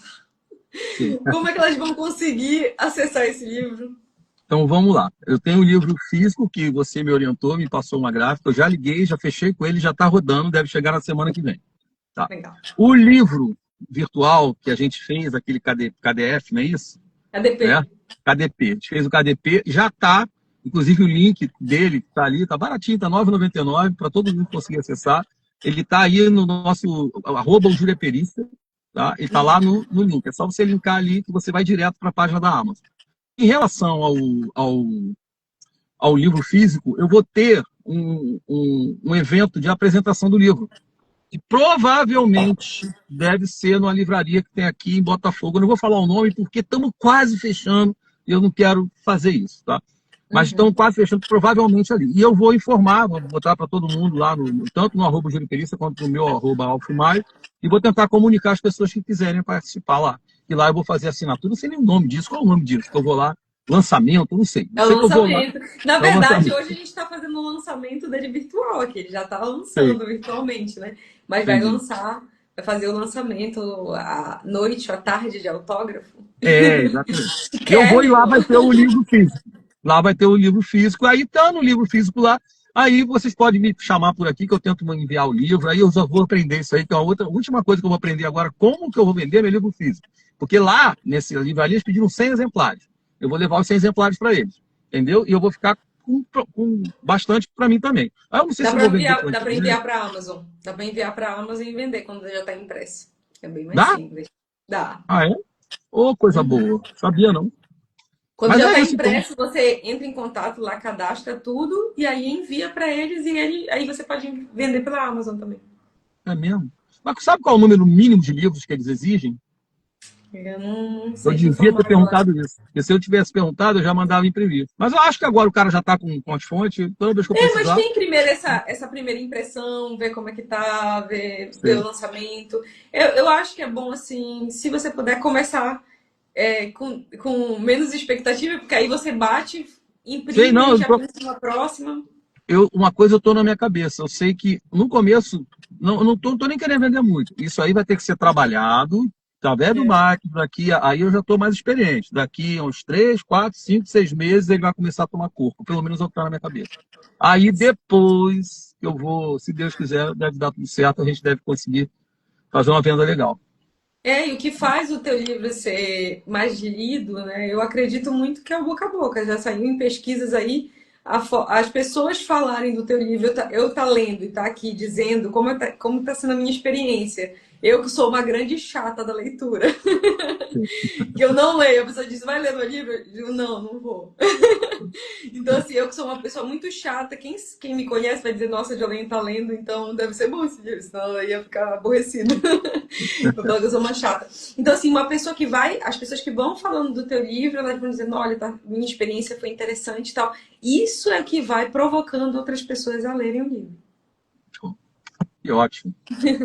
Sim. como é que elas vão conseguir acessar esse livro? Então vamos lá. Eu tenho um livro físico que você me orientou, me passou uma gráfica, eu já liguei, já fechei com ele, já está rodando, deve chegar na semana que vem. Tá. Legal. O livro virtual que a gente fez, aquele KDF, não é isso? Né? ADP. KDP. A gente fez o KDP, já está, inclusive o link dele está ali, está baratinho, está R$ 9,99 para todo mundo conseguir acessar. Ele está aí no nosso, arroba o Júlia Perícia, tá? Ele está lá no link. É só você linkar ali que você vai direto para a página da Amazon. Em relação ao, ao livro físico, eu vou ter um evento de apresentação do livro, que provavelmente deve ser numa livraria que tem aqui em Botafogo. Eu não vou falar o nome porque estamos quase fechando e eu não quero fazer isso, tá? Mas estamos quase fechando, provavelmente ali. E eu vou informar, vou botar para todo mundo lá, tanto no arroba Juriperista quanto no meu arroba Alfimaio, e vou tentar comunicar as pessoas que quiserem participar lá. E lá eu vou fazer assinatura, não sei nem o nome disso. Qual é o nome disso? Que eu vou lá, lançamento, não sei. É Eu o sei que eu vou lá, lançamento. Na é o verdade, lançamento. hoje a gente está fazendo o lançamento dele virtual aqui. Ele já está Sei, lançando virtualmente, né? Mas vai entendi. lançar, vai fazer o lançamento à noite ou à tarde de autógrafo. É, exatamente. E eu vou e Quero! lá vai ter o livro físico. Lá vai ter o livro físico. Aí tá no livro físico lá. Aí vocês podem me chamar por aqui que eu tento enviar o livro. Aí eu já vou aprender isso aí, que é a última coisa que eu vou aprender agora, como que eu vou vender meu livro físico. Porque lá, nesse livraria, eles pediram 100 exemplares. Eu vou levar os 100 exemplares para eles. Entendeu? E eu vou ficar com bastante para mim também. Aí eu não sei se eu vou vender pela Dá para internet. enviar para a Amazon. Dá para enviar para a Amazon e vender quando já está impresso. É bem mais Dá? simples. Dá. Ah, é? Ô, coisa boa. Sabia não. Quando Mas já é está isso, então. impresso, você entra em contato lá, cadastra tudo e aí envia para eles e aí você pode vender pela Amazon também. É mesmo? Mas sabe qual é o número mínimo de livros que eles exigem? Eu não Eu sei te devia ter informar agora. perguntado isso. Porque se eu tivesse perguntado, eu já mandava imprimir. Mas eu acho que agora o cara já está com as fontes, toda vez que eu Mas precisar, tem primeiro essa primeira impressão, ver como é que tá, ver o sei. lançamento. Eu acho que é bom, assim, se você puder começar com menos expectativa, porque aí você bate, Sei, imprime não, e já pensa na próxima. uma coisa eu estou na minha cabeça. Eu sei que no começo, não, eu não tô nem querendo vender muito. Isso aí vai ter que ser trabalhado, através do É. marketing, daqui, aí eu já estou mais experiente. Daqui a uns 3, 4, 5, 6 meses ele vai começar a tomar corpo. Pelo menos é o que está na minha cabeça. Aí depois eu vou, se Deus quiser, deve dar tudo certo, a gente deve conseguir fazer uma venda legal. É, e o que faz o teu livro ser mais lido, né? Eu acredito muito que é o boca a boca. Já saiu em pesquisas aí, as pessoas falarem do teu livro, eu tá lendo e tá aqui dizendo como tá sendo a minha experiência. Eu que sou uma grande chata da leitura, que eu não leio. A pessoa diz, vai ler meu livro? Eu digo, não, não vou. Então, assim, eu que sou uma pessoa muito chata, quem me conhece vai dizer, nossa, a Jolene tá lendo, então deve ser bom esse livro, senão eu ia ficar aborrecida. Eu falo que eu sou uma chata. Então, assim, uma pessoa que vai, as pessoas que vão falando do teu livro, elas vão dizendo, olha, tá, minha experiência foi interessante e tal. Isso é que vai provocando outras pessoas a lerem o livro. Que ótimo.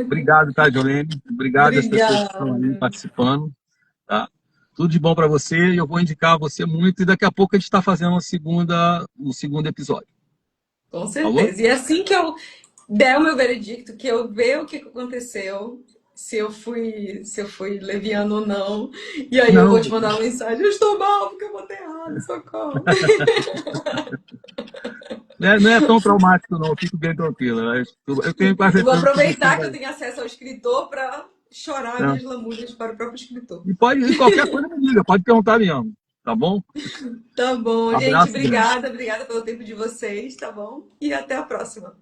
Obrigado, tá, Jolene? Obrigado às pessoas que estão aí Obrigada. participando. Tá? Tudo de bom para você. Eu vou indicar você muito e daqui a pouco a gente está fazendo o segundo episódio. Com Falou? certeza. E assim que eu der o meu veredicto, que eu ver o que aconteceu, se eu fui leviano ou não, e aí eu vou Não, te mandar uma mensagem, eu estou mal porque eu botei errado, socorro. não é tão traumático, não. Eu fico bem tranquilo. Eu tenho quase Eu vou certeza que você aproveitar que eu vai. tenho acesso ao escritor para chorar Né? minhas lamúrias para o próprio escritor. E qualquer coisa me liga, pode perguntar mesmo. Tá bom? Tá bom, gente. Abraço grande. Obrigada pelo tempo de vocês, tá bom? E até a próxima.